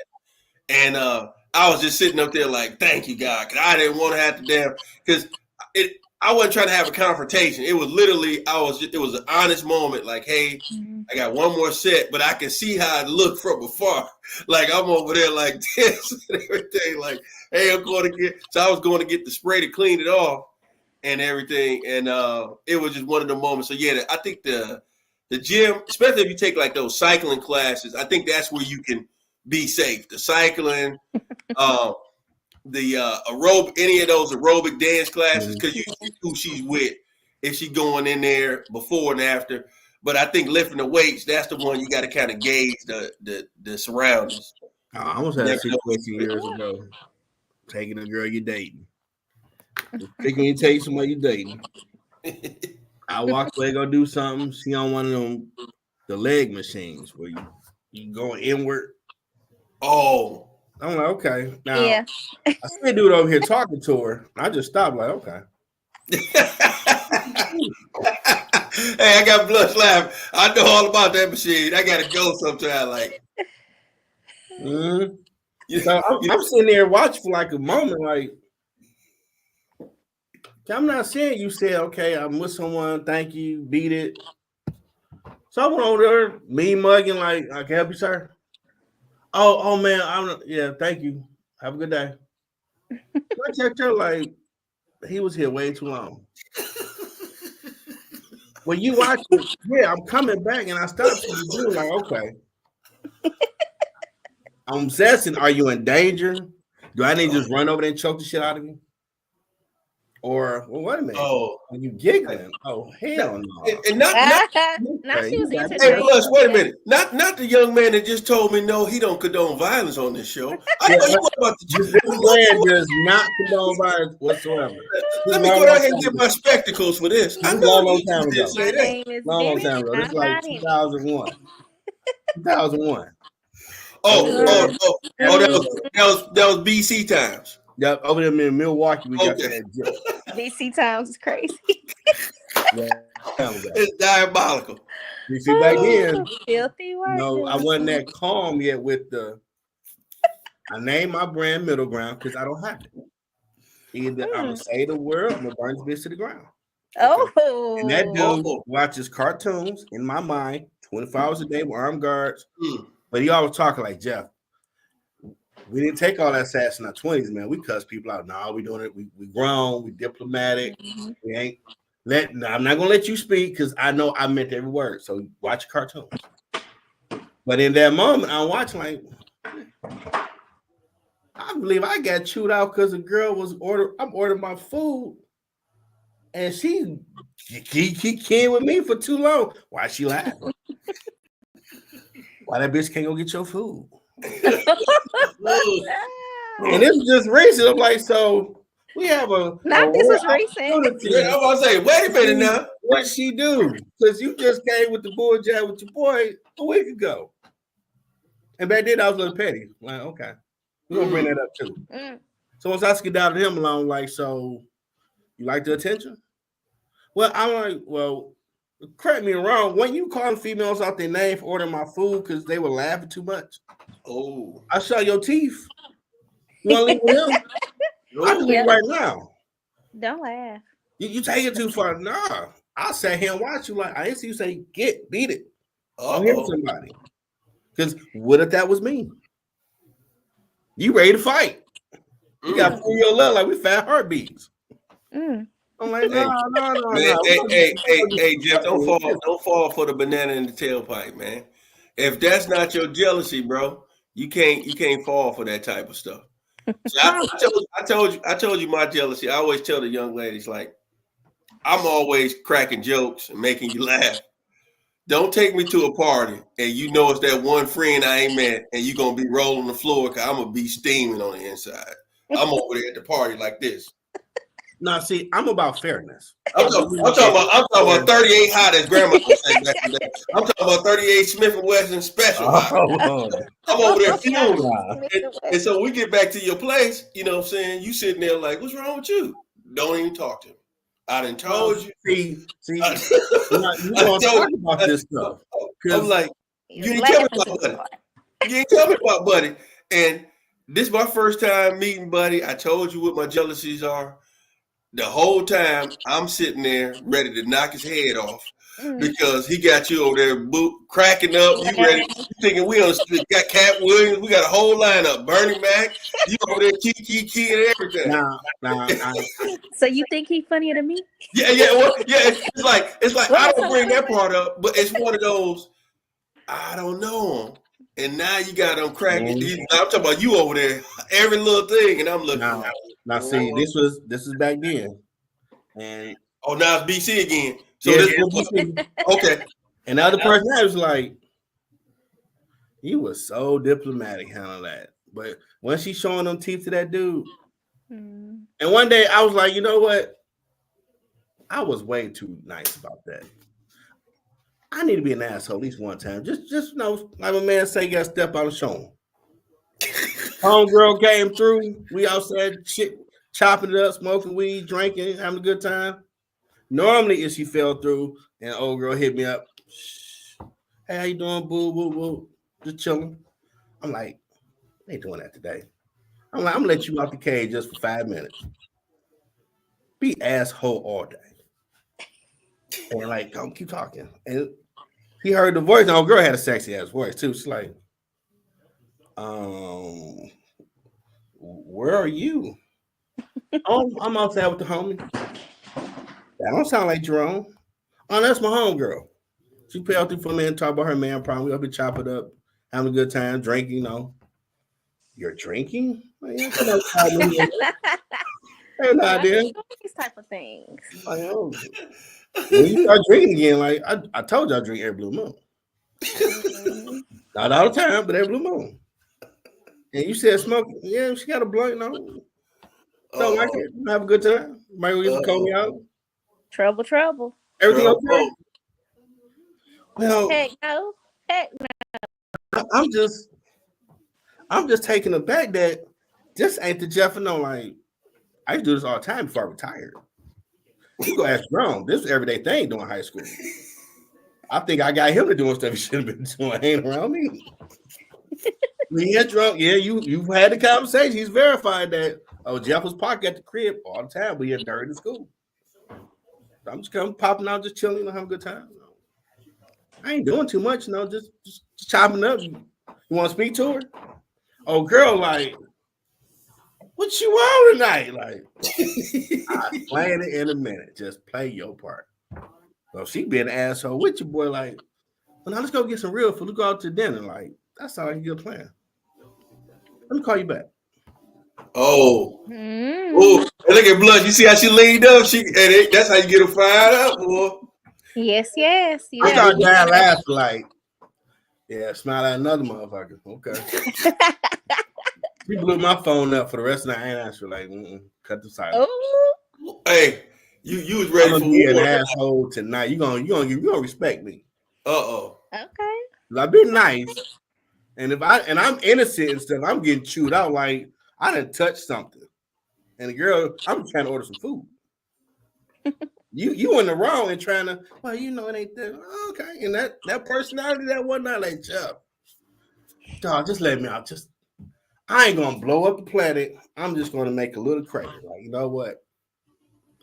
And I was just sitting up there like, thank you, God, because I didn't want to have to because I wasn't trying to have a confrontation. It was literally, it was an honest moment. Like, hey, I got one more set, but I can see how it looked from afar. Like I'm over there like this and everything. Like, hey, I was going to get the spray to clean it off and everything. And it was just one of the moments. So yeah, I think the gym, especially if you take like those cycling classes, I think that's where you can be safe. The cycling, the any of those aerobic dance classes, because you see who she's with, if she's going in there before and after. But I think lifting the weights, that's the one you got to kind of gauge the surroundings. I almost had a situation years ago. Taking a girl you're dating. Picking you take somebody you dating. I walked away, go do something. She on one of them the leg machines where you go inward. Oh. I'm like, okay. Now Yeah. I see a dude over here talking to her. I just stopped, like, okay. Hey, I got blush laughing. I know all about that machine. I gotta go sometime. Like, So I'm sitting there watching for like a moment, like, I'm not saying you said, okay, I'm with someone, thank you, beat it. So I went over there, me mugging, like, I can help you, sir. Oh man, thank you. Have a good day. I checked her like he was here way too long. When you watch it, yeah, I'm coming back and I stopped you do like, okay. I'm obsessing. Are you in danger? Do I need to just run over there and choke the shit out of you? Or wait a minute. Oh, are you giggling? Oh hell no! And not she was entertained. Hey, Blush, wait a minute. Not the young man that just told me no, he don't condone violence on this show. I know you about to. This man does not condone violence whatsoever. Let me go down here and get my spectacles for this. I know long time ago. My name is long Dennis. time ago. It's like 2001. 2001. That was BC times. Yeah, over there in Milwaukee, we got that joke. BC times is crazy. It's diabolical. You see, back then, filthy word. No, I wasn't that calm yet with the. I named my brand Middle Ground because I don't have it. Either I'm gonna say the word, I'm gonna burn this bitch to the ground. Oh, and that dude watches cartoons in my mind 24 hours a day with armed guards. But he always talking like, Jeff, we didn't take all that sass in our 20s, man. We cuss people out. No, we doing it. We grown. We diplomatic. We ain't I'm not gonna let you speak because I know I meant every word. So watch cartoons. But in that moment, I'm watching like, I believe I got chewed out because a girl was I'm ordering my food, and she came with me for too long. Why she laughing? Why that bitch can't go get your food? And it's just recent. I'm like, so we have this is recent. Yeah, I'm about to say, wait a minute now. What she do? Because you just came with the bull jab with your boy a week ago. And back then I was a little petty. Like, okay. We're gonna bring that up too. So once I skedaddled him along, like, so you like the attention? Well, I'm like, well, correct me wrong. When you calling females out their name for ordering my food because they were laughing too much. Oh, I saw your teeth. You want to leave with him? I can leave right now. Don't laugh. You take it too far. Nah. I sat here and watch you like I didn't see you say beat it. I'll hit somebody. Because what if that was me? You ready to fight? You got to feel your love like we fat heartbeats. I'm like, no. Hey, Jeff, don't fall for the banana in the tailpipe, man. If that's not your jealousy, bro, you can't fall for that type of stuff. So I told you my jealousy. I always tell the young ladies, like, I'm always cracking jokes and making you laugh. Don't take me to a party and you know it's that one friend I ain't met and you're gonna be rolling the floor because I'm gonna be steaming on the inside. I'm over there at the party like this. No, see, I'm about fairness. I'm talking about 38 hot as grandma would say back in the day. I'm talking about 38 Smith & Wesson special hot. I'm over there fueling. And so we get back to your place, you know what I'm saying? You sitting there like, what's wrong with you? Don't even talk to me. I done told you. See, you don't talk about this stuff. I'm like, you didn't tell me about Buddy. You didn't tell me about Buddy. And this is my first time meeting Buddy. I told you what my jealousies are. The whole time I'm sitting there ready to knock his head off because he got you over there cracking up. You ready? You thinking we got Cat Williams. We got a whole lineup. Bernie Mac. You over there key and everything. Nah. So you think he's funnier than me? Yeah. Well, yeah. It's like I don't bring that part up, but it's one of those. I don't know him. And now you got him cracking. I'm talking about you over there, every little thing, and I'm looking. Now, see, this is back then, and now it's BC again. So BC. okay. And the other person was like, He was so diplomatic handling that. But when she showing them teeth to that dude, and one day I was like, you know what? I was way too nice about that. I need to be an asshole at least one time. Just like my man say, you gotta step out and show him. Homegirl came through. We outside shit, chopping it up, smoking weed, drinking, having a good time. Normally, if she fell through and old girl hit me up, hey, how you doing, boo, boo, boo? Just chilling. I'm like, they ain't doing that today. I'm like, I'm gonna let you out the cage just for 5 minutes. Be asshole all day. And like, don't keep talking. And he heard the voice. And old girl had a sexy ass voice too. She's like, where are you? Oh, I'm outside with the homie. That don't sound like Jerome. Oh, that's my homegirl. She pay out for me and talk about her man problem. We up and chop it up, having a good time, drinking, you know. You're drinking? Like, yeah, come on, hey, no idea. These type of things. Like, oh. When you start drinking again, like I told you I drink every blue moon. Not all the time, but every blue moon. And you said smoking. Yeah, she got a blunt, no. Don't like it. Have a good time. Might go get some cognac out. Trouble. Everything okay? Well, Heck no. I'm just taken aback that this ain't the Jeff and no, like I used to do this all the time before I retired. You go ask Jerome. This is everyday thing during high school. I think I got him to doing stuff he should have been doing, hanging around me. Yeah, Jerome. Yeah, you've had the conversation. He's verified that. Oh, Jeff was parked at the crib all the time, but he had dirty in school. So I'm just coming, popping out, just chilling, having a good time. I ain't doing too much, just chopping up. You want to speak to her? Oh, girl, like, what you on tonight? Like, I'm playing it in a minute. Just play your part. So she be an asshole with your boy, like, well, now let's go get some real food. Let's go out to dinner. Like, that sounds like a good plan. Let me call you back. Oh, look at Blunt. You see how she leaned up? That's how you get her fired up, boy. Yes. I started dying laughing, like, yeah, smile at another motherfucker. Okay. She blew my phone up for the rest of the night. I ain't answer, like, cut the silence. Oh. Hey, you was ready I'm for be an asshole tonight. You gonna respect me. Okay. I've been nice, and I'm innocent and stuff, I'm getting chewed out like I done touched something. And the girl, I'm trying to order some food. You in the wrong and trying to, well, it ain't that. Okay. And that personality that one night, like, dog, just let me out. I ain't gonna blow up the planet. I'm just gonna make a little crazy. Like, you know what?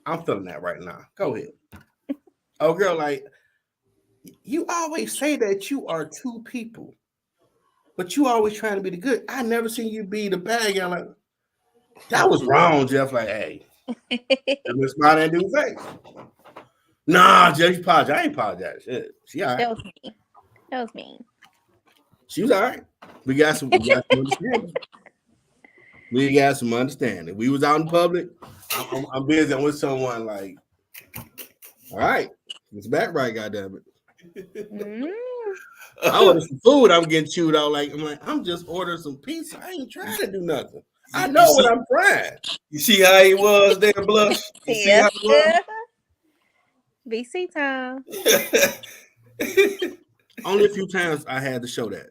I'm feeling that right now. Go ahead. Oh, girl, like, you always say that you are two people, but you always trying to be the good. I never seen you be the bad guy. Like, that was wrong, Jeff. Like, hey, let's smile and do face. Nah, Jeff, you apologize. I ain't apologize. Shit. She all right. That was mean. She was all right. We got some understanding. We got some understanding. We was out in public. I'm busy. I'm with someone, like, all right, it's back right, goddamn it. I ordered some food. I'm getting chewed out. I'm just ordering some pizza. I ain't trying to do nothing. I know what I'm trying. You see how he was there, Blush? You see how he was? BC time. Only a few times I had to show that.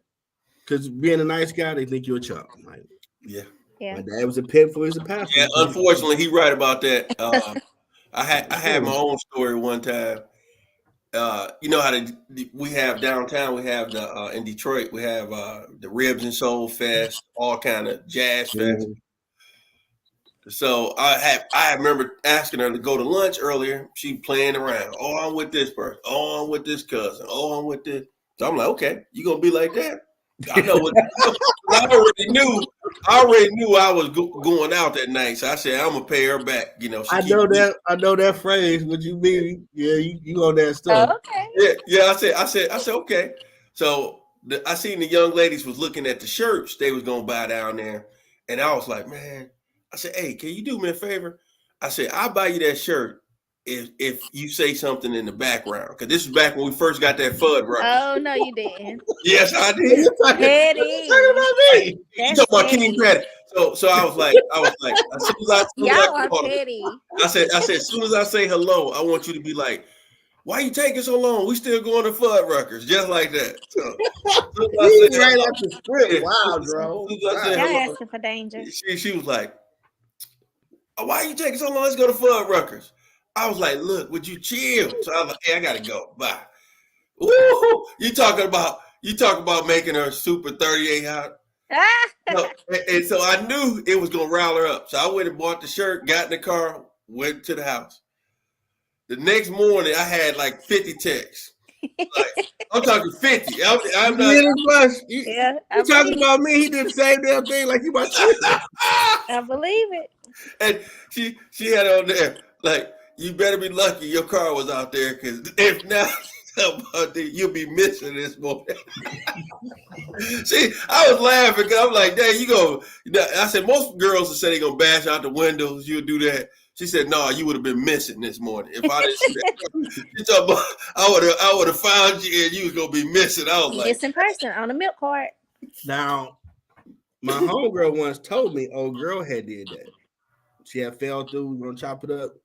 Because being a nice guy, they think you're a chump. Like, yeah. My dad was a pit for his pastor. Yeah, unfortunately, he right about that. I had my own story one time. You know how we have downtown, we have the in Detroit, we have the Ribs and Soul Fest, all kind of jazz fest. So I remember asking her to go to lunch earlier. She playing around. Oh, I'm with this person. Oh, I'm with this cousin. Oh, I'm with this. So I'm like, okay, you gonna be like that? I know what. I already knew I was going out that night. So I said, I'm gonna pay her back. I know that phrase. What you mean? Yeah, you on that stuff. Oh, okay. Yeah. I said, okay. So I seen the young ladies was looking at the shirts they was gonna buy down there, and I was like, man. I said, hey, can you do me a favor? I said, I'll buy you that shirt if you say something in the background, because this is back when we first got that FUD right. Oh no, you didn't. Yes, I did. You Petty. talking about me? That's You talking about petty. King Petty? So I was like, as soon as Y'all I are called, petty. I said, as soon as I say hello, I want you to be like, why you taking so long? We still going to Fuddruckers, just like that. So, He's right off the script. Wow, bro. Y'all asking for danger. She was like, oh, why you taking so long? Let's go to Fuddruckers. I was like, look, would you chill? So I was like, hey, I gotta go. Bye. Woo! You talking about making her super 38 hot. And so I knew it was gonna rile her up. So I went and bought the shirt, got in the car, went to the house. The next morning, I had like 50 texts. Like, I'm talking 50. I'm not. You talking about me? He did the same damn thing like you about to. I believe it. And she had on there like, you better be lucky your car was out there, because if not, you'll be missing this morning. See, I was laughing because I'm like, dang, you go. I said most girls will say they're gonna bash out the windows. You'll do that. She said, "No, you would have been missing this morning if I didn't see that." She talking about, I would have found you and you was gonna be missing. I was like, missing person on the milk cart. Now, my homegirl once told me, old girl had did that. She had fell through. We gonna chop it up.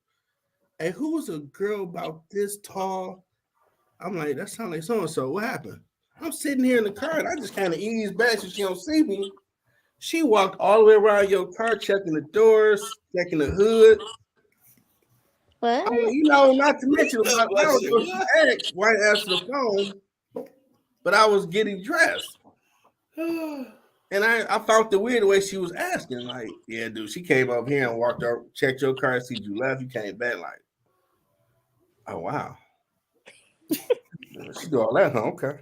Hey, who was a girl about this tall? I'm like, that sounds like so and so. What happened? I'm sitting here in the car and I just kind of eased back so she don't see me. She walked all the way around your car, checking the doors, checking the hood. What? Not to mention about why I answered the phone, but I was getting dressed. And I found the weird way she was asking, like, yeah, dude, she came up here and walked up, checked your car, see you left, you came back, like, oh, wow. She do all that, huh? Okay.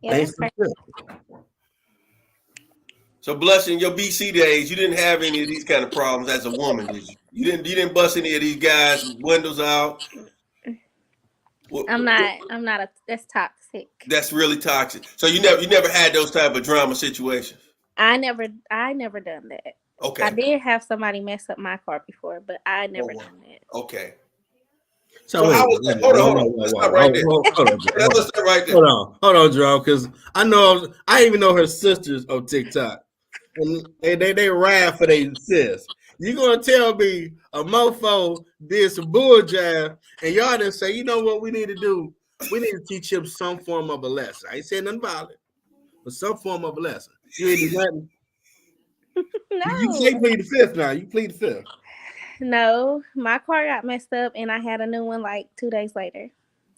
Yeah, that's crazy. So, Blessing, your BC days, you didn't have any of these kind of problems as a woman, did you? You didn't bust any of these guys' windows out. I'm not that's toxic. That's really toxic. So you never had those type of drama situations. I never done that. Okay. I did have somebody mess up my car before, but I never done that. Okay. So how was that? Hold on. Let's stop right there. Let's stop right there. Hold on, Jerome, because I even know her sisters on TikTok. And they ride for their sis. You gonna tell me a mofo did some bull jive and y'all didn't say, you know what we need to do? We need to teach him some form of a lesson. I ain't saying nothing violent, but some form of a lesson. You ain't do nothing. No. You can't plead the fifth now. You plead the fifth. No, my car got messed up and I had a new one like 2 days later.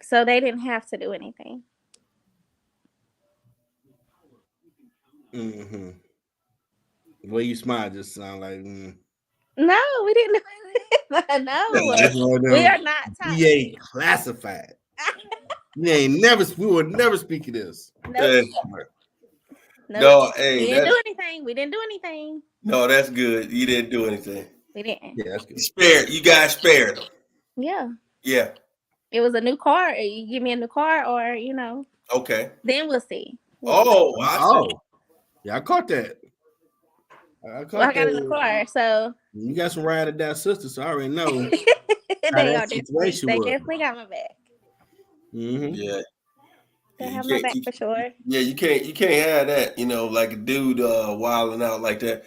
So they didn't have to do anything. Mm-hmm. The way you smile just sound like No, we didn't do anything. No. We are not toxic. We ain't classified. We would never speak of this. No, hey, we didn't do anything. We didn't do anything. No, that's good. You didn't do anything. We didn't. Yeah, that's good. You guys spared them. Yeah. Yeah. It was a new car. You give me a new car, or Okay. Then we'll see. Yeah, I caught that. I got a new car, so you got some ride or die sisters, so I already know. They definitely got my back. Mm-hmm. Yeah. They have my back for sure. Yeah, you can't have that, like a dude wilding out like that.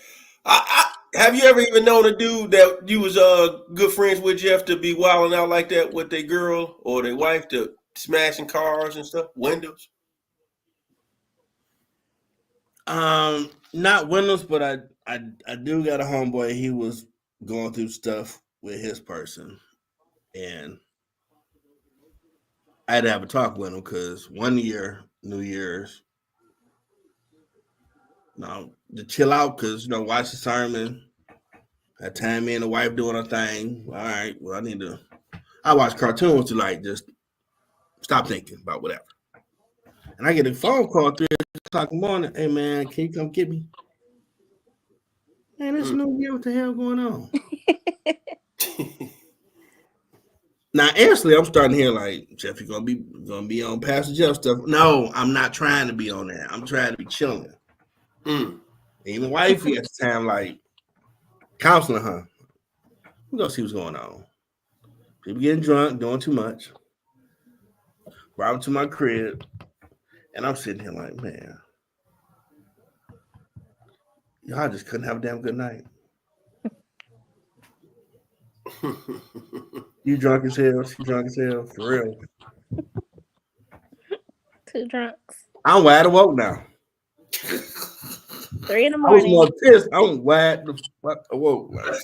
Have you ever even known a dude that you was good friends with, Jeff, to be wilding out like that with their girl or their wife, to smashing cars and stuff, windows? Not windows, but I do got a homeboy. He was going through stuff with his person, and I had to have a talk with him because one year, New Year's, to chill out because watch the sermon. That time me and the wife doing her thing. All right, well I watch cartoons to just stop thinking about whatever. And I get a phone call at 3 o'clock in the morning. Hey man, can you come get me? Man, it's New Year. What the hell going on? Now, honestly, I'm starting to hear Jeff, you're gonna be on Pastor Jeff stuff. No, I'm not trying to be on that. I'm trying to be chilling. Even wifey at the time, counseling her. We go see what's going on. People getting drunk, doing too much. Brought him to my crib, and I'm sitting here like, man, y'all just couldn't have a damn good night. You drunk as hell. She drunk as hell. For real. Two drunks. I'm wide awake now. 3 in the I was morning. more pissed. I'm wide the fuck awoke. Like,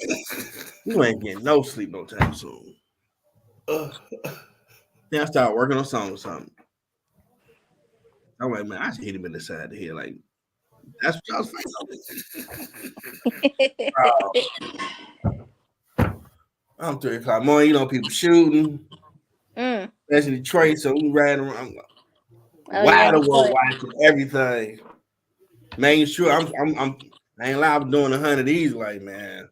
you ain't getting no sleep no time soon. Then I started working on something or something. I'm like, man, I just hit him in the side of the head. Like, that's what I was thinking. I'm 3 o'clock morning. You know, people shooting. That's in Detroit, so we riding around. Wide awake, watching everything. Man, sure, I ain't lie, I'm doing 100 of these. Like, man,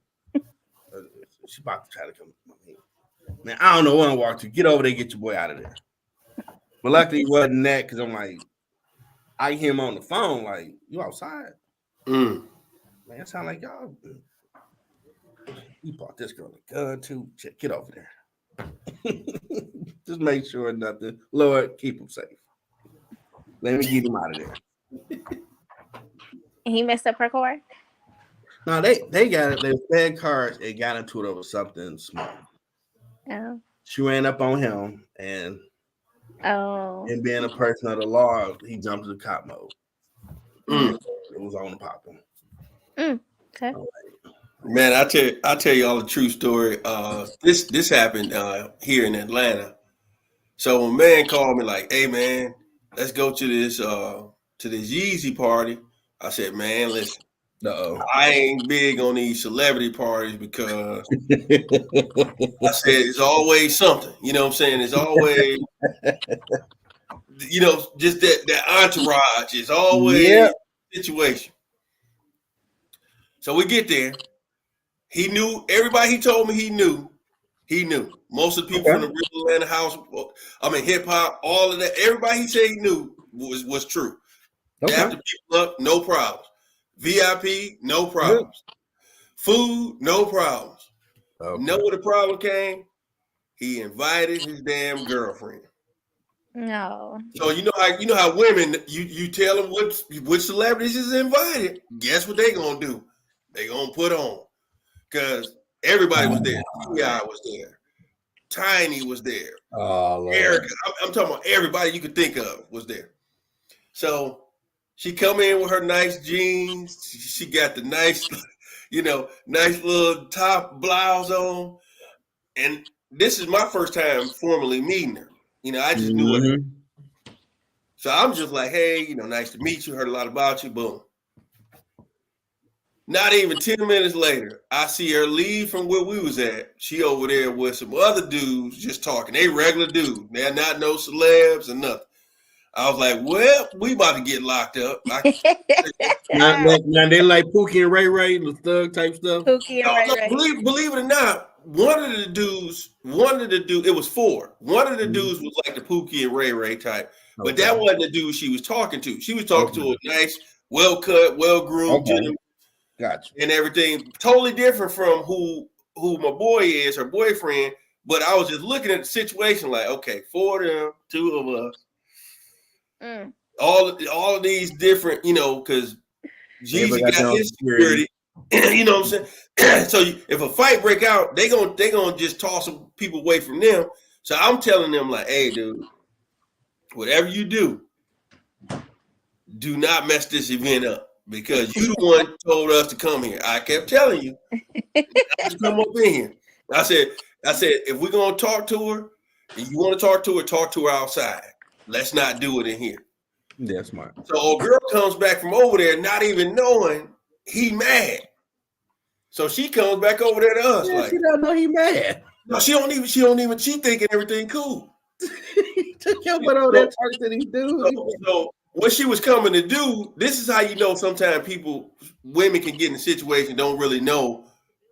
she about to try to come. Man, I don't know where I walk to. Get over there, get your boy out of there. But luckily, it wasn't that because I'm like, I hear him on the phone, like, you outside? Man, it sound like y'all. You bought this girl a gun too. Get over there. Just make sure nothing. Lord, keep him safe. Let me get him out of there. He messed up her car? No, they got it. They fed cars and got into it over something small. Oh. She ran up on him and being a person of the law, he jumped to the cop mode. It was on the popping. Okay. Man, I tell you all the true story. This happened here in Atlanta. So a man called me like, "Hey man, let's go to this Yeezy party." I said, "Man, listen, I ain't big on these celebrity parties because I said it's always something. You know what I'm saying? It's always, just that entourage is always a situation." So we get there. He knew everybody. He told me he knew. Most of the people from the real Atlanta house, hip hop, all of that. Everybody he said he knew was true. After people up, no problems. VIP, no problems. Food, no problems. Know where the problem came? He invited his damn girlfriend. No. So you know how women, you tell them which celebrities is invited. Guess what they gonna do? They gonna put on. Because everybody was there. T.I. was there. Tiny was there. Erica. I'm talking about everybody you could think of was there. So she come in with her nice jeans. She got the nice, nice little top blouse on. And this is my first time formally meeting her. I just knew her. So I'm just like, hey, nice to meet you. Heard a lot about you. Boom. Not even 10 minutes later, I see her leave from where we was at. She over there with some other dudes just talking. They regular dudes. They're not no celebs or nothing. I was like, well, we about to get locked up. Now they like Pookie and Ray Ray, the thug type stuff. Pookie and Ray Ray. Believe it or not, one of the dudes, it was 4. One of the dudes was like the Pookie and Ray Ray type. But that wasn't the dude she was talking to. She was talking to a nice, well-cut, well-groomed gentleman. Gotcha. And everything totally different from who my boy is, her boyfriend. But I was just looking at the situation like, okay, 4 of them, 2 of us. All of these different, because Jeezy got his security. You know what I'm saying? So if a fight break out, they gonna just toss some people away from them. So I'm telling them like, hey, dude, whatever you do not mess this event up. Because you the one told us to come here. I kept telling you to come up in here. I said, if we're gonna talk to her, and you want to talk to her outside. Let's not do it in here. That's smart. So a girl comes back from over there, not even knowing he mad. So she comes back over there to us. Like, she don't know he mad. No, she don't even. She thinking everything cool. Took your butt over there talking to these dudes. So what she was coming to do, this is how you know sometimes women can get in a situation don't really know.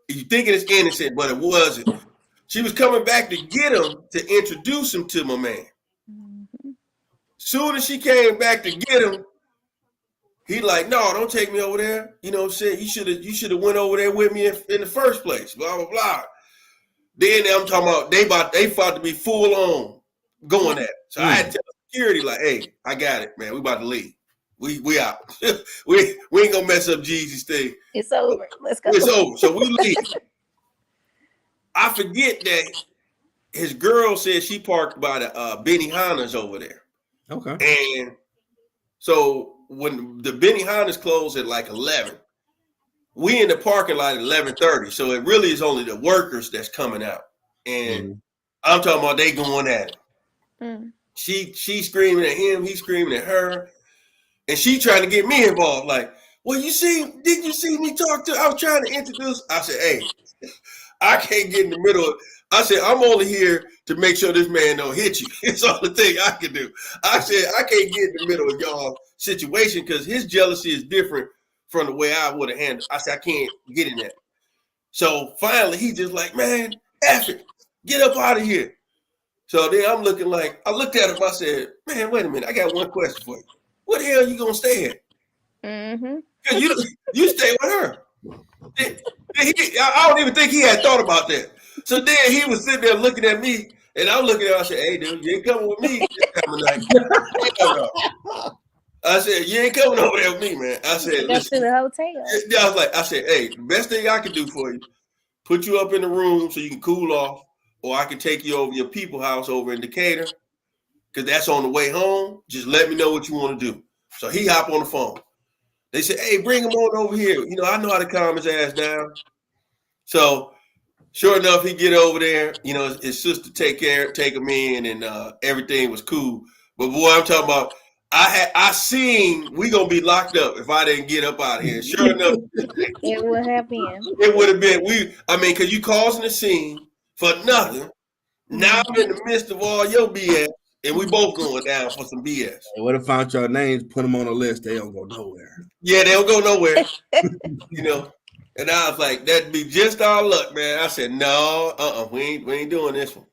You thinking it's innocent, but it wasn't. She was coming back to get him to introduce him to my man. Soon as she came back to get him, he like, no, don't take me over there. You know what I'm saying? You should have went over there with me in the first place. Blah, blah, blah. Then I'm talking about they fought to be full on going at it. So I had to tell security, like, hey, I got it, man. We about to leave. We out. we ain't gonna mess up Jeezy's thing. It's over. Let's go. It's over. So we leave. I forget that his girl said she parked by the Benihana's over there. Okay. And so when the Benihana's closed at like 11, we in the parking lot at 11:30. So it really is only the workers that's coming out. And I'm talking about they going at it. She screaming at him, he's screaming at her, and she trying to get me involved. Like, well, did you see me talk to? I was trying to introduce. I said, hey, I can't get in the middle of. I said, I'm only here to make sure this man don't hit you. It's all the thing I can do. I said, I can't get in the middle of y'all situation because his jealousy is different from the way I would have handled. I said, I can't get in that. So finally, he just like, man, F it, get up out of here. So then I'm looking like, I looked at him, I said, man, wait a minute, I got one question for you. What the hell are you gonna stay at? Because you stay with her. I don't even think he had thought about that. So then he was sitting there looking at me, and I'm looking at him, I said, hey, dude, you ain't coming with me this time of night. I said, you ain't coming over there with me, man. I said, go to the hotel. I said, hey, the best thing I can do for you, put you up in the room so you can cool off, or I can take you over your people house over in Decatur, because that's on the way home. Just let me know what you want to do. So he hopped on the phone. They said, hey, bring him on over here. You know, I know how to calm his ass down. So sure enough, he get over there. You know, his sister take him in, and everything was cool. But boy, I'm talking about, I seen we gonna be locked up if I didn't get up out of here. Sure enough, it would have been. It would have been because you causing a scene for nothing. Now I'm in the midst of all your BS, and we both going down for some BS. They would have found your names, put them on a list. They don't go nowhere. Yeah, they don't go nowhere. You know. And I was like, that'd be just our luck, man. I said, no, we ain't doing this one.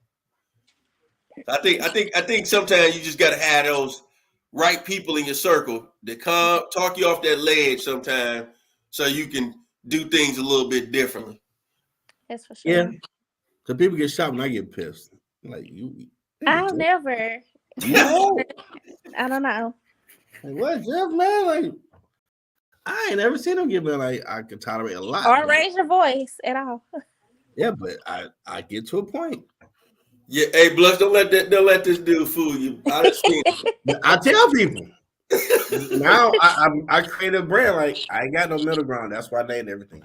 I think sometimes you just gotta have those right people in your circle that come talk you off that ledge sometimes, so you can do things a little bit differently. That's for sure. Yeah. So people get shot when I get pissed. Like you. I'll never. No. I don't know. Like, what, Jeff, man? Like, I ain't never seen him get me like I can tolerate a lot. Or raise your voice at all. Yeah, but I get to a point. Yeah, hey, Blush, don't let this dude fool you. I tell people. Now I create a brand like I ain't got no middle ground. That's why I named everything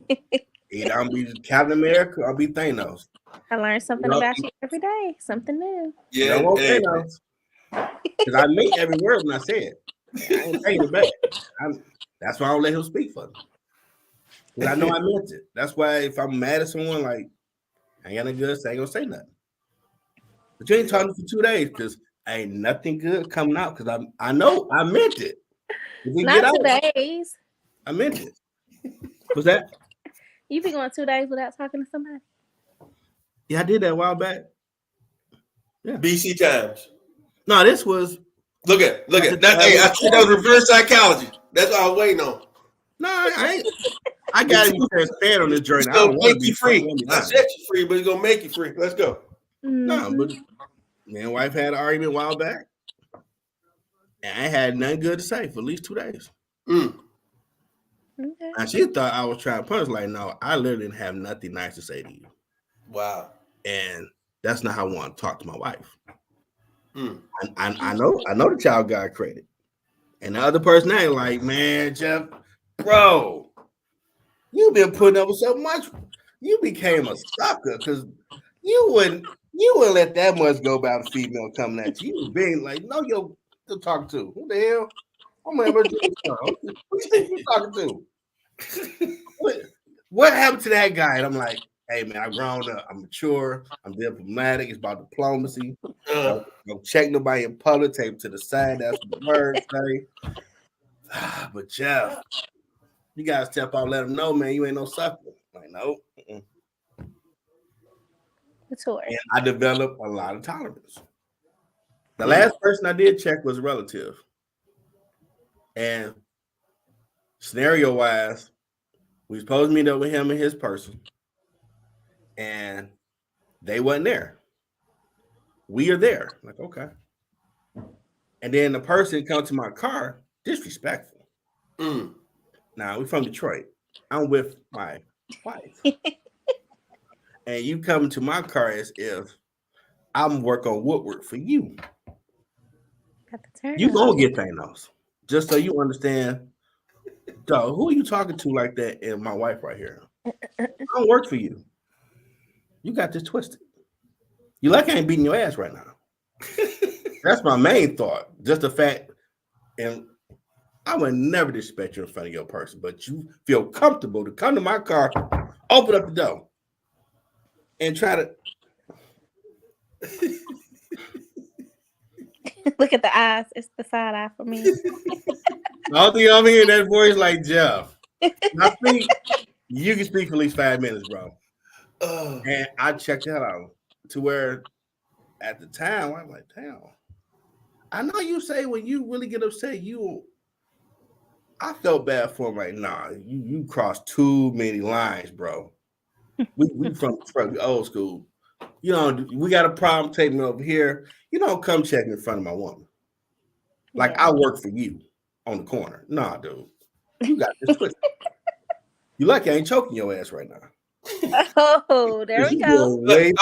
that. Either I'll be Captain America or I'll be Thanos. I learn something about you every day. Something new. Yeah, Thanos. Because I meant every word when I said it. I ain't taking it back. That's why I don't let him speak for me. Because I know I meant it. That's why if I'm mad at someone, like, I ain't got no good, so I ain't gonna say nothing. But you ain't talking for 2 days because ain't nothing good coming out because I know I meant it. Not 2 days. I meant it. What's that? You be going 2 days without talking to somebody? Yeah, I did that a while back. Yeah. BC times. No, this was. Look at that. Hey, I think that was reverse psychology. That's what I was waiting on. No, I ain't. I got to be transparent on this journey. It's gonna make you free. I set you free, but it's gonna make you free. Let's go. No, but me and wife had an argument a while back, and I had nothing good to say for at least 2 days. Okay. And she thought I was trying to punish. Like, no, I literally didn't have nothing nice to say to you. Wow. And that's not how I want to talk to my wife. I know the child God created. And the other person ain't like, man, Jeff, bro, you've been putting up with so much. You became a sucker because you wouldn't let that much go about a female coming at you. You was being like, no, you're talking to. Who the hell? I'm like, who you think you're talking to? What happened to that guy? And I'm like, hey, man, I've grown up. I'm mature. I'm diplomatic. It's about diplomacy. Don't check nobody in public. Take them to the side. That's what the words say. But, Jeff, you got to step out, let them know, man, you ain't no sucker. I'm like, no. And I developed a lot of tolerance. The last person I did check was a relative. And scenario-wise, we supposed to meet up with him and his person. and they wasn't there. We are there. Like, okay. And then the person comes to my car, disrespectful. Now, we're from Detroit. I'm with my wife. And you come to my car as if I'm work on Woodward for you. You gonna get Thanos. Just so you understand. Dog, who are you talking to like that? And my wife right here. I don't work for you. You got this twisted. You like I ain't beating your ass right now. That's my main thought. Just the fact, and I would never disrespect you in front of your person, but you feel comfortable to come to my car, open up the door, and try to look at the eyes. It's the side eye for me. The only thing I'm hearing that voice like Jeff. I think you can speak for at least 5 minutes, bro. And I checked that out to where at the time I'm like, damn. I know you say when you really get upset, I felt bad for him. Like, nah, you crossed too many lines, bro. we from old school. You know, we got a problem, take me over here. You don't come check in front of my woman. Like, I work for you on the corner. Nah, dude. You got this twisted. You lucky I ain't choking your ass right now. Oh, there we go. And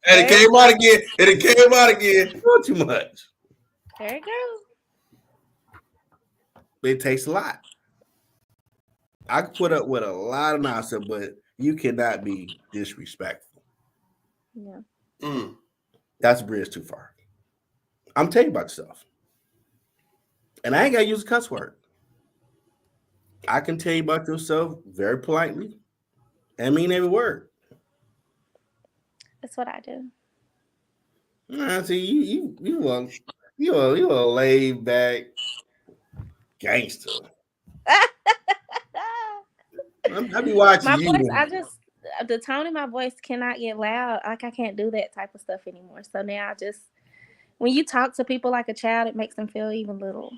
it came out again. And it came out again. Not too much. There you go. It takes a lot. I can put up with a lot of nonsense, but you cannot be disrespectful. Yeah. That's a bridge too far. I'm telling you about yourself. And I ain't got to use a cuss word. I can tell you about yourself very politely and mean every word. That's what I do. Nah, see, you a laid back gangster. I be watching my you. voice, the tone in my voice cannot get loud. Like, I can't do that type of stuff anymore. So now when you talk to people like a child, it makes them feel even little.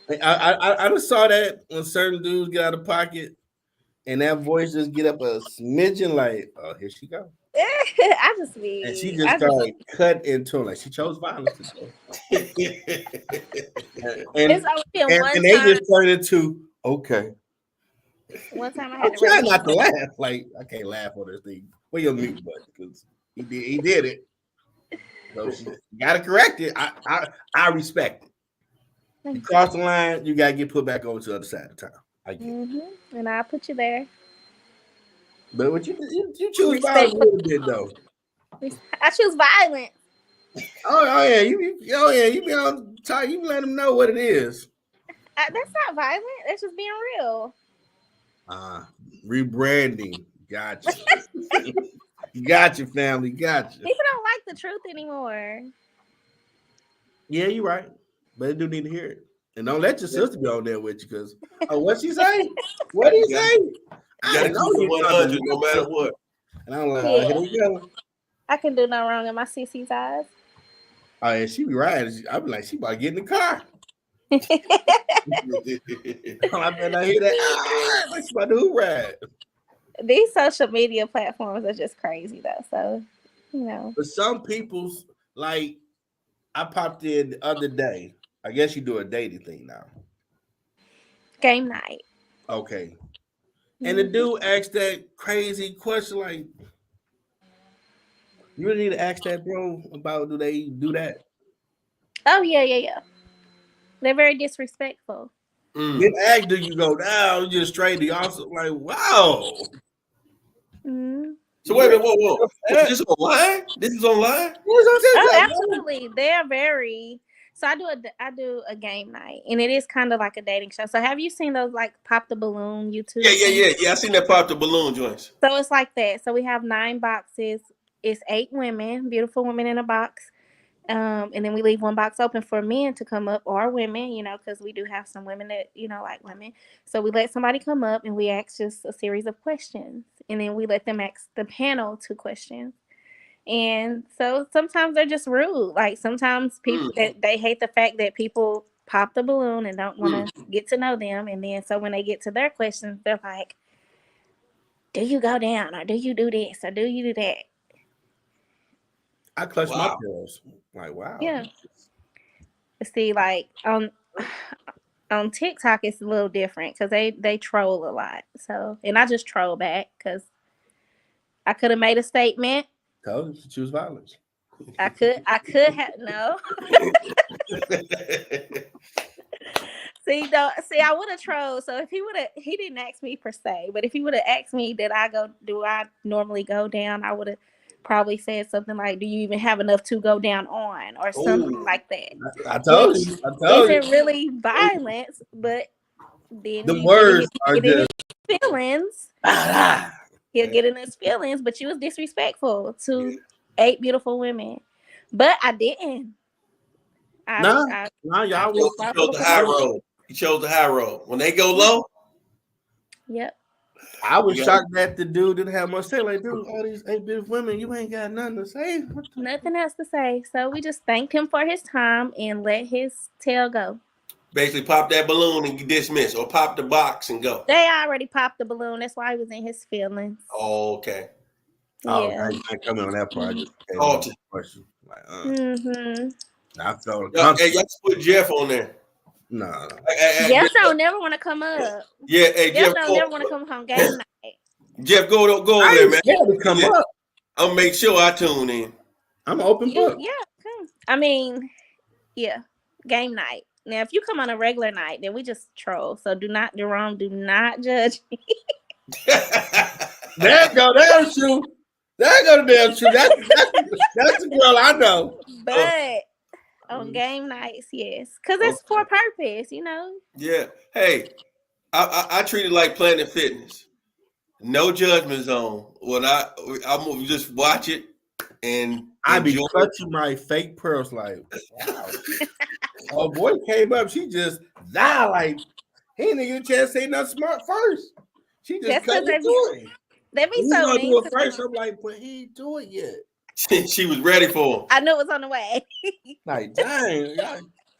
I just saw that when certain dudes get out of pocket and that voice just get up a smidgen, like, oh, here she go. I just mean, and she just started cut into like she chose violence. and it's only been one and they time. just turned into okay. One time I had to try not to laugh. Like, I can't laugh on this thing. Where your mute button? Because he did it. So you gotta correct it. I respect it. You cross the line, you gotta get put back over to the other side of town. I get it. And I'll put you there. But what you choose violence a little bit though. I choose violence. Oh yeah, you be on top. You let them know what it is. That's not violent. That's just being real. Rebranding. Gotcha. Gotcha, family. Gotcha. People don't like the truth anymore. Yeah, you're right. But they do need to hear it. And don't let your sister be on there with you because, what she say? What do you say? You gotta know you 100 no matter what. And I'm like, here we go. I can do no wrong in my CC's eyes. Oh, yeah, she be right. I be like, she about to get in the car. I better not hear that. Like she about to do ride. These social media platforms are just crazy though. So, you know. But some people's like, I popped in the other day. I guess you do a dating thing now. Game night. Okay. And the dude asked that crazy question, like, you really need to ask that, bro, about do they do that? Oh, yeah. They're very disrespectful. Then ask, do you go down? You just straight the also like, wow. So wait a minute, whoa. This is online? This is online? Oh, absolutely. They're very. So I do a game night, and it is kind of like a dating show. So have you seen those like Pop the Balloon YouTube? Yeah. I seen that Pop the Balloon joints. So it's like that. So we have 9 boxes. It's 8 women, beautiful women in a box. And then we leave 1 box open for men to come up or women, you know, because we do have some women that, you know, like women. So we let somebody come up and we ask just a series of questions. And then we let them ask the panel 2 questions. And so sometimes they're just rude. Like sometimes people they hate the fact that people pop the balloon and don't want to get to know them. And then so when they get to their questions, they're like, do you go down or do you do this or do you do that? I clutch my Wow. pearls. Like, wow. Yeah. See, like on TikTok, it's a little different because they troll a lot. So, and I just troll back because I could have made a statement. Told you to choose violence. I could have no. See, I would have trolled. So if he didn't ask me per se, but if he would have asked me, do I normally go down? I would have probably said something like, "Do you even have enough to go down on?" or something like that. I told you. Isn't really violence, but then The words are get in just his feelings. He'll get in his feelings, but you was disrespectful to 8 beautiful women. But I didn't. No, y'all will You chose the high road. You chose the high road. When they go low. Yep. I was shocked that the dude didn't have much to say. Like, dude, all these 8 beautiful women, you ain't got nothing to say. Nothing else to say. So we just thanked him for his time and let his tail go. Basically, pop that balloon and you dismiss, or pop the box and go. They already popped the balloon. That's why he was in his feelings. Oh, okay. Oh, Yeah. I come in on that part. Question. Like, I felt hey, y'all put Jeff on there. No. Jeff don't never want to come up. Yeah, hey, Jeff don't never want to come home game night. Jeff, go over there, man. To come up. I'm gonna make sure I tune in. I'm an open book. Yeah, come. I mean, yeah, game night. Now, if you come on a regular night, then we just troll. So Jerome, do not judge me. There go damn shoe. There go the damn shoe. That's the girl I know. But on game nights, yes, because it's for purpose, you know. Yeah. Hey, I treat it like Planet Fitness. No judgment zone. When I'm gonna just watch it and I be clutching my fake pearls like, wow. Oh boy came up. She just like he didn't get a chance to say nothing smart first. She just cut it to it. They be so mean. Do it first. I'm like, but he ain't do it yet. She was ready for him. I knew it was on the way. Like, dang.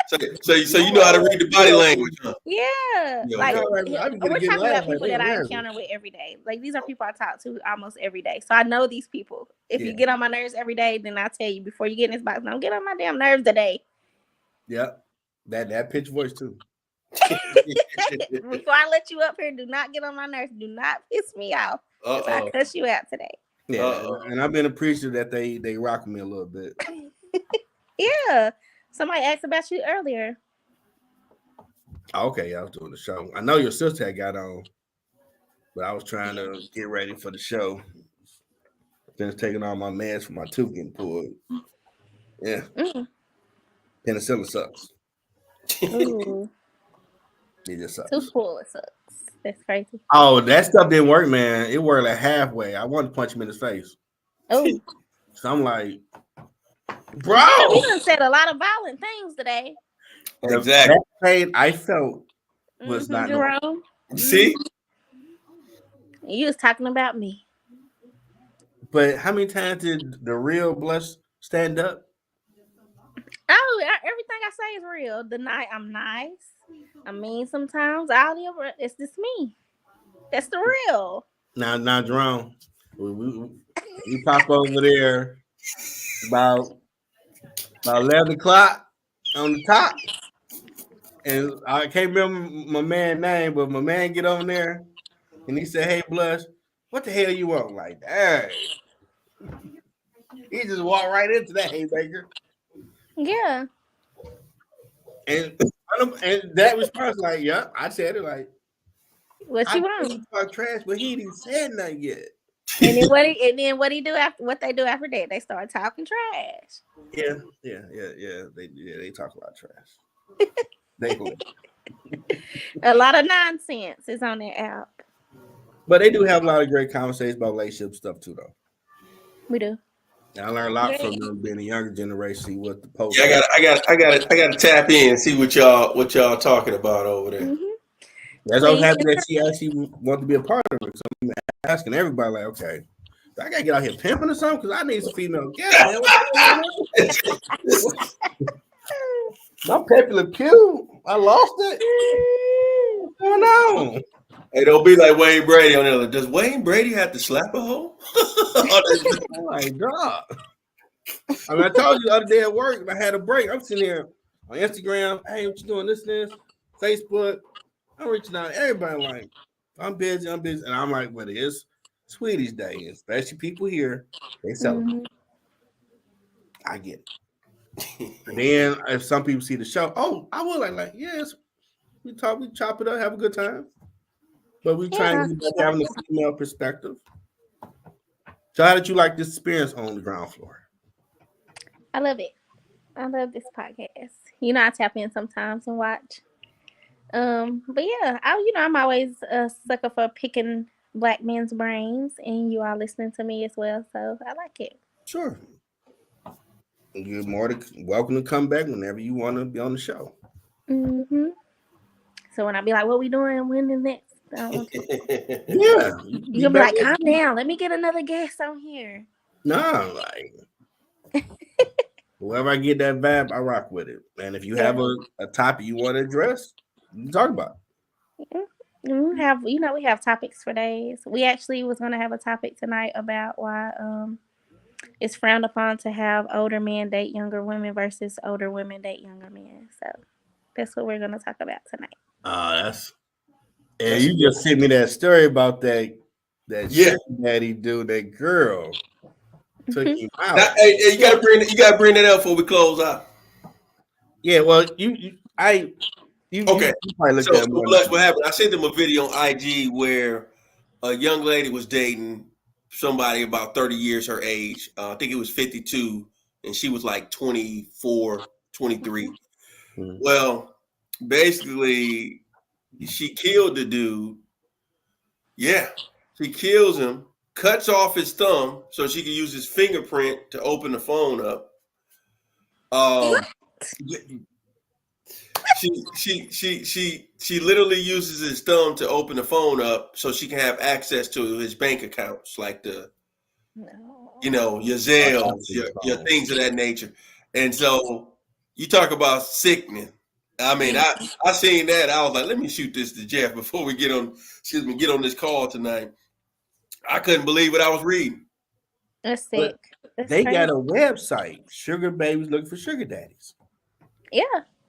So you know how to read the body language, huh? Yeah. Like we're talking about people that I encounter with every day. Like these are people I talk to almost every day. So I know these people. If you get on my nerves every day, then I tell you before you get in this box, don't get on my damn nerves today. Yep. That pitch voice too. Before I let you up here, do not get on my nerves. Do not piss me off. I cuss you out today. Yeah, and I've been appreciative that they rock me a little bit. Yeah. Somebody asked about you earlier. Okay, I was doing the show. I know your sister had got on, but I was trying to get ready for the show. Finished taking all my meds for my tooth getting pulled. Yeah. Penicillin sucks. Ooh. It just sucks. Tooth pull, it sucks. That's crazy. Oh, that stuff didn't work, man. It worked like halfway. I wanted to punch him in his face. Oh. So I'm like, bro. We done said a lot of violent things today. Exactly. That pain I felt was not Jerome. normal. See? You was talking about me. But how many times did the real Blush stand up? Oh, everything I say is real. I'm nice. I mean, sometimes it's just me. That's the real. Now, Jerome, we pop over there about 11 o'clock on the top, and I can't remember my man's name, but my man get on there, and he said, "Hey, Blush, what the hell you want?" Like, dang. He just walked right into that haymaker. Yeah. And that response, like, yeah, I said it like, what you want? Talk trash, but he didn't say nothing yet. And then what he do after what they do after that? They start talking trash. Yeah. They talk a lot of trash. They a lot of nonsense is on their app. But they do have a lot of great conversations about relationship stuff too, though. We do. And I learned a lot from them being a younger generation. See what the post. Yeah, I got to tap in and see what y'all talking about over there. Mm-hmm. That's all happy that she actually wanted to be a part of it. So I'm asking everybody, like, okay, I gotta get out here pimping or something because I need some female. Yeah, my popular pew, I lost it. What's going on? Hey, don't be like Wayne Brady on there. Does Wayne Brady have to slap a hoe? I'm like, dog. I mean, I told you the other day at work, I had a break. I'm sitting here on Instagram. Hey, what you doing? This. Facebook. I'm reaching out to everybody like, I'm busy. And I'm like, but it's Sweeties Day, especially people here, they celebrate. I get it. Then if some people see the show, oh, I would like, yes, we chop it up, have a good time. But we try and get back having a female perspective. So how did you like this experience on the ground floor? I love it. I love this podcast. You know, I tap in sometimes and watch. But yeah, I'm always a sucker for picking black men's brains, and you are listening to me as well, so I like it. Sure. You're welcome to come back whenever you want to be on the show. So when I be like, "What we doing? When is next?" I don't want to. Yeah, you're gonna be like, "Calm down. Let me get another guest on here." No, like whoever I get that vibe, I rock with it. And if you have a topic you want to address, you can talk about it. We have topics for days. We actually was gonna have a topic tonight about why it's frowned upon to have older men date younger women versus older women date younger men. So that's what we're gonna talk about tonight. And you just sent me that story about that daddy dude, that girl took him out. Now, hey, you gotta bring that up before we close out. Yeah, well, you probably looked at him. What happened? I sent them a video on IG where a young lady was dating somebody about 30 years her age. I think it was 52, and she was like 24, 23. Mm-hmm. Well, basically, she killed the dude. Yeah, she kills him, cuts off his thumb so she can use his fingerprint to open the phone up. She literally uses his thumb to open the phone up so she can have access to his bank accounts, like your Zelle, your things of that nature. And so you talk about sickening. I mean, I seen that. I was like, let me shoot this to Jeff before we get on this call tonight. I couldn't believe what I was reading. That's sick. They got a website, Sugar Babies Looking for Sugar Daddies. Yeah.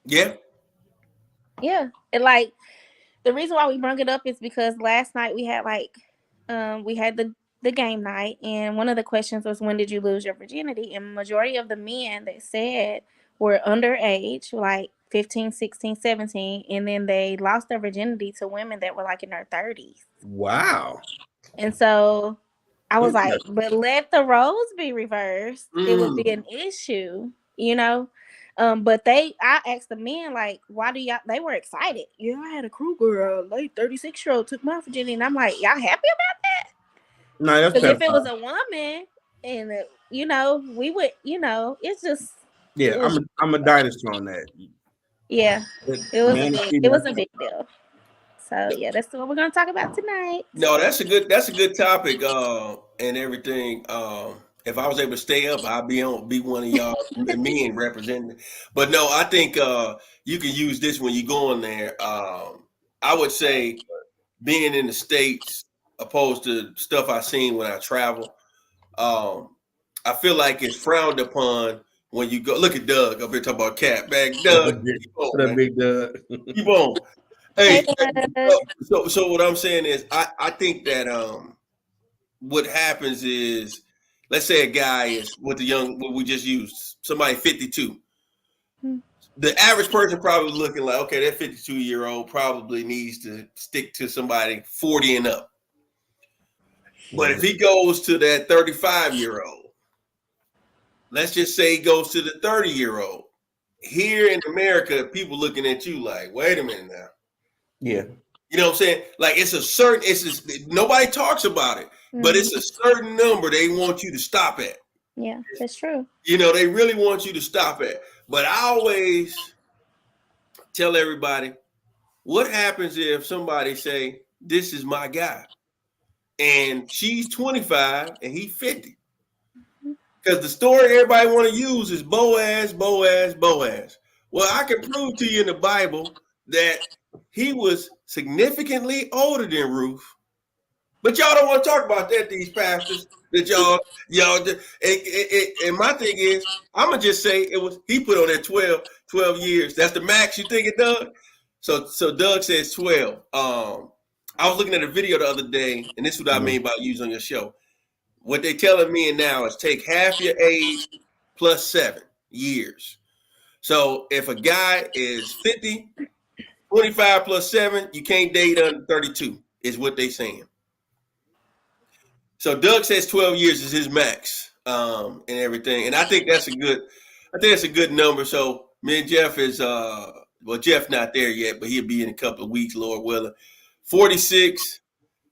Yeah. Yeah. And like the reason why we brought it up is because last night we had the game night, and one of the questions was, when did you lose your virginity? And majority of the men that said were underage, like 15, 16, 17, and then they lost their virginity to women that were like in their 30s. Wow. And so I was like, but let the roles be reversed. It would be an issue, But I asked the men, like, why do y'all, they were excited. Yeah, I had a crew girl, late 36-year-old took my virginity. And I'm like, y'all happy about that? No, that's because if it was a woman and, we would, it's just. Yeah, I'm a dinosaur on that. Yeah, it was a big deal. So yeah, that's what we're gonna talk about tonight. No, that's a good topic, and everything. If I was able to stay up, I'd be one of y'all men representing. But no, I think you can use this when you go in there. I would say being in the States, opposed to stuff I've seen when I travel, I feel like it's frowned upon when you go. Look at Doug up here talking about cat bag. Doug, big Doug. Keep on. Hey, so what I'm saying is, I think that what happens is, let's say a guy is what we just used, somebody 52. The average person probably looking like, okay, that 52-year-old probably needs to stick to somebody 40 and up. But if he goes to that 35-year-old, let's just say he goes to the 30-year-old. Here in America, people looking at you like, wait a minute now. Yeah. You know what I'm saying? Like nobody talks about it, but it's a certain number they want you to stop at. Yeah, that's true. They really want you to stop at. But I always tell everybody, what happens if somebody say, this is my guy, and she's 25 and he's 50? Because the story everybody want to use is Boaz, Boaz, Boaz. Well, I can prove to you in the Bible that he was significantly older than Ruth. But y'all don't want to talk about that, these pastors. That y'all, and my thing is, I'm gonna just say he put on that 12 years. That's the max you think it, Doug? So Doug says 12. I was looking at a video the other day, and this is what I mean by using your show. What they telling me now is take half your age plus 7 years. So if a guy is 50, 25 plus 7, you can't date under 32, is what they saying. So Doug says 12 years is his max, and everything. And I think that's a good number. So me and Jeff is Jeff not there yet, but he'll be in a couple of weeks, Lord willing. 46.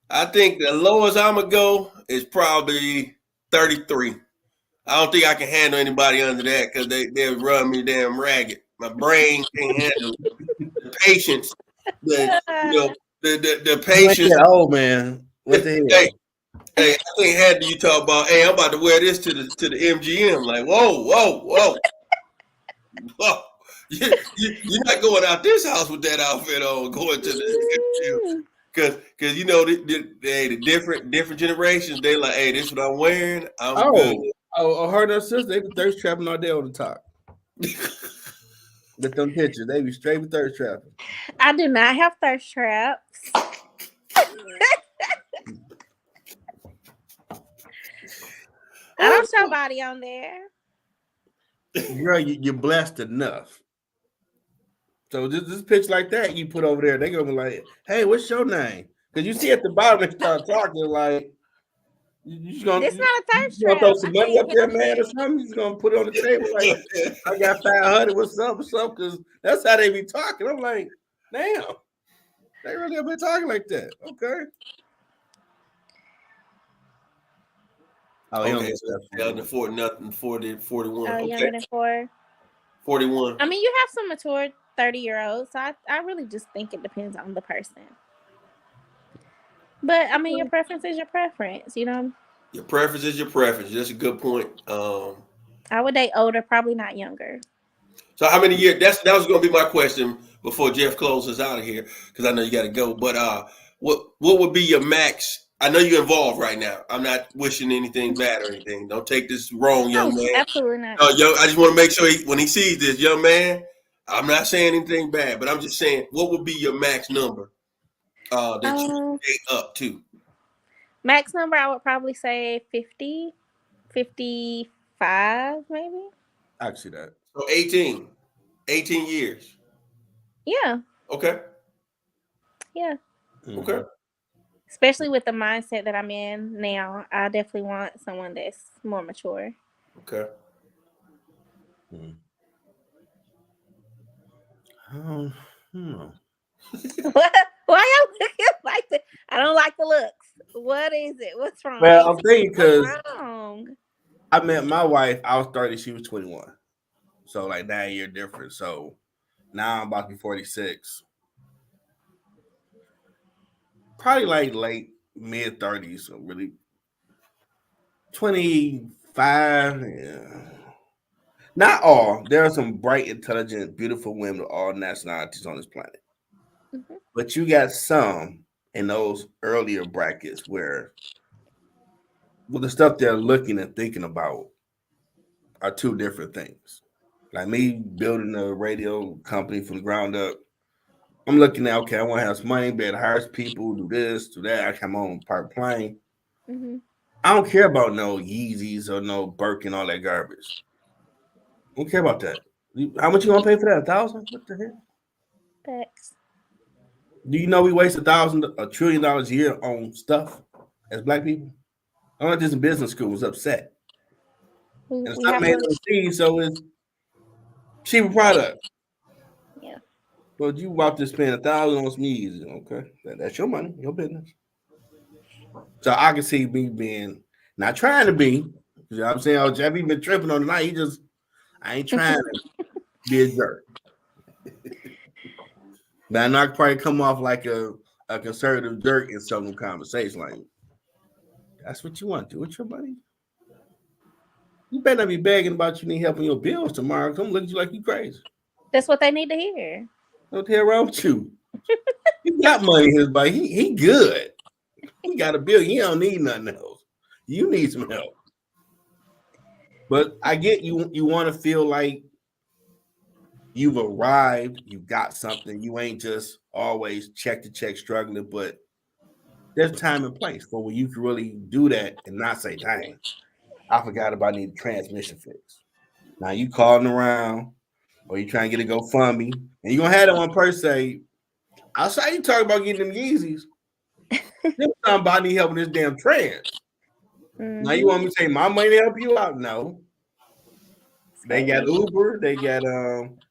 I think the lowest I'm gonna go is probably 33. I don't think I can handle anybody under that because they'll run me damn ragged. My brain can't handle the patience. The patience. Old man. What the hell? Hey, I ain't had you talk about. Hey, I'm about to wear this to the MGM. Like, whoa. You're not going out this house with that outfit on. Going to the MGM because the different generations. They like, hey, this is what I'm wearing. I'm good. Her and her sister, they be thirst trapping all day on the top. With them pictures, they be straight with thirst trapping. I do not have thirst traps. I don't show body on there. Girl, you're blessed enough. So this picture like that you put over there, they gonna be like, "Hey, what's your name?" Because you see at the bottom they start talking like, "You gonna?" It's not a thirst trap. Throw some money up there, man, man, or something. He's gonna put it on the table like, "I got 500. What's up? Because that's how they be talking." I'm like, "Damn, they really have been talking like that." Okay. Oh, okay. So 41. Oh, okay. younger than 4. 41. I mean, you have some mature 30-year-olds. So I really just think it depends on the person. But I mean, your preference is your preference, you know. Your preference is your preference. That's a good point. I would date older, probably not younger. So how many years? That was going to be my question before Jeff closes out of here because I know you got to go. But what would be your max? I know you're involved right now. I'm not wishing anything bad or anything. Don't take this wrong, young man. Absolutely not. I just want to make sure when he sees this, young man, I'm not saying anything bad, but I'm just saying, what would be your max number that you date up to? Max number, I would probably say 50, 55, maybe. I can see that. So 18 years. Yeah. Okay. Yeah. Okay. Especially with the mindset that I'm in now, I definitely want someone that's more mature. Okay. What? Why y'all looking like that? I don't like the looks. What is it? What's wrong? Well, I'm thinking because wrong? I met my wife. I was 30. She was 21. So like 9 year difference. So now I'm about to be 46. Probably like late mid 30s. So really 25. Yeah. Not all. There are some bright, intelligent, beautiful women of all nationalities on this planet. Mm-hmm. But you got some in those earlier brackets where the stuff they're looking and thinking about are two different things. Like me building a radio company from the ground up, I'm looking at, okay, I want to have some money, be able to hire people, do this, do that. I come on park plane. Mm-hmm. I don't care about no Yeezys or no Birkin, all that garbage. I don't care about that. How much you want to pay for that? $1,000? What the hell? Thanks. Do you know we waste $1 trillion a year on stuff as Black people? I went to business school, was upset. And it's not made overseas, so it's cheaper product. Yeah. But you about to spend $1,000 on some Yeezys, okay? That's your money, your business. So I can see me being not trying to be. You know what I'm saying? Oh, Jeff, he been tripping on the night. I ain't trying to be a jerk. But I'm not probably come off like a conservative jerk in some conversation. Like, that's what you want to do with your money. You better not be begging about you need help on your bills tomorrow. Because I'm looking at you like you crazy. That's what they need to hear. What the hell wrong with you? He got money in his bike. He good. He got a bill. He don't need nothing else. You need some help. But I get you. You want to feel like you've arrived. You got something. You ain't just always check to check struggling. But there's time and place for when you can really do that and not say, "Dang, I forgot about need transmission fix." Now you calling around, or you trying to get a GoFundMe, and you gonna have that one person say, "I saw you talking about getting them Yeezys. Them somebody helping this damn trans." Mm-hmm. Now you want me to say my money to help you out? No. They got Uber. They got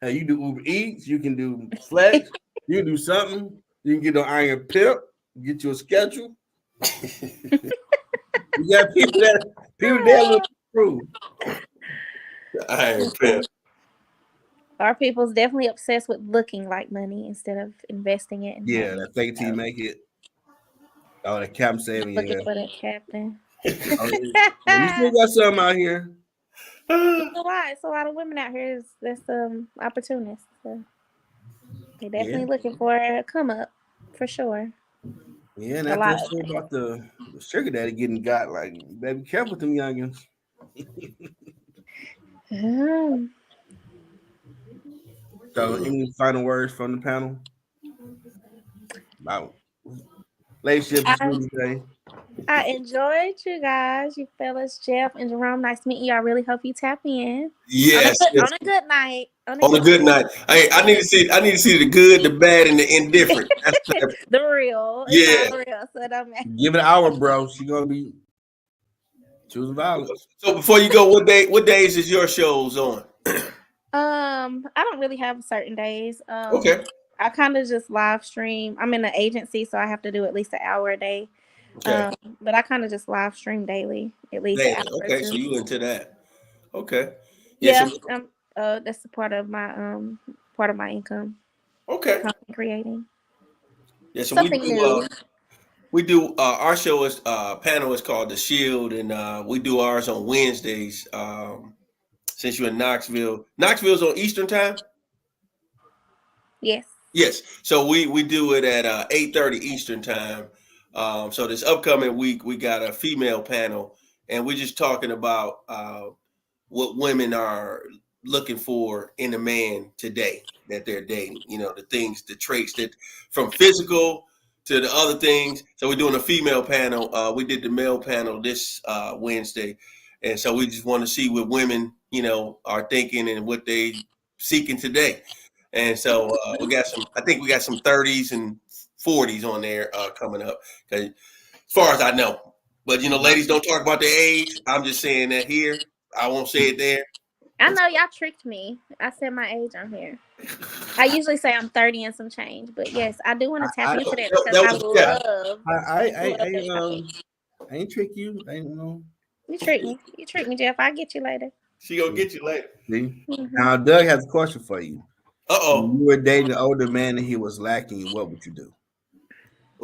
hey, you do Uber Eats. You can do Flex. You can do something. You can get on Iron Pimp. Get you a schedule. You got people there look through. Iron Pimp. Our people's definitely obsessed with looking like money instead of investing it. Yeah, that fake till you make it. Oh, the captain saving you. Looking for that captain. You still got something out here. It's a lot of women out here that's opportunists. So they're definitely looking for a come up for sure. Yeah, and that's shit about the sugar daddy getting got. Like, baby, careful with them youngins. So, any final words from the panel about relationships today? I enjoyed you guys, you fellas, Jeff and Jerome. Nice meeting you. I really hope you tap in. Yes, on a good night. On a good night. Hey, I need to see the good, the bad, and the indifferent. That's the real. Yeah. The real. So give it an hour, bro. She gonna be choosing violence. So before you go, what days is your shows on? I don't really have certain days. Okay. I kind of just live stream. I'm in an agency, so I have to do at least an hour a day. Okay. But I kind of just live stream daily, at least an hour. Okay, so you into that? Okay. Yeah. That's a part of my income. Okay. Content creating. Yeah. So we do our show is panel is called The Shield, and we do ours on Wednesdays. Since you're in Knoxville, Knoxville's on Eastern time. Yes. Yes. So we do it at 8:30 Eastern time. So this upcoming week we got a female panel, and we're just talking about what women are looking for in a man today that they're dating. You know, the things, the traits that from physical to the other things. So we're doing a female panel. We did the male panel this Wednesday, and so we just want to see what women, you know, are thinking and what they seeking today. And so I think we got some 30s and 40s on there coming up, as far as I know. But, you know, ladies don't talk about their age. I'm just saying that here. I won't say it there. I know y'all tricked me. I said my age on here. I usually say I'm 30 and some change, but yes, I do want to tap into that because I ain't trick you. I ain't know. You trick me. You trick me, Jeff. I'll get you later. She gonna get you later. See? Mm-hmm. Now, Doug has a question for you. Uh-oh. If you were dating an older man and he was lacking, what would you do?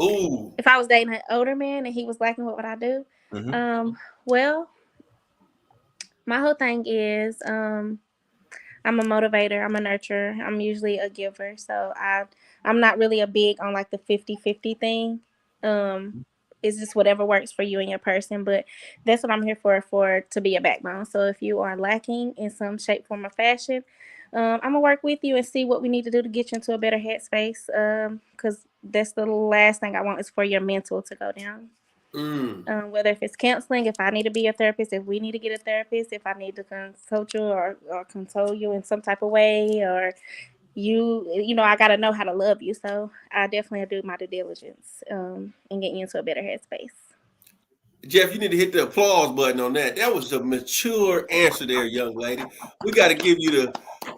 Ooh. If I was dating an older man and he was lacking, what would I do? Mm-hmm. Well, my whole thing is I'm a motivator. I'm a nurturer. I'm usually a giver. So I'm not really a big on like the 50-50 thing. It's just whatever works for you and your person. But that's what I'm here for to be a backbone. So if you are lacking in some shape, form, or fashion, I'm going to work with you and see what we need to do to get you into a better headspace. Because that's the last thing I want is for your mental to go down. Whether if it's counseling, if I need to be a therapist, if we need to get a therapist, if I need to consult you or console you in some type of way, or you know, I got to know how to love you. So I definitely do my due diligence and get you into a better headspace. Jeff, you need to hit the applause button on that. That was a mature answer there, young lady. We got to give you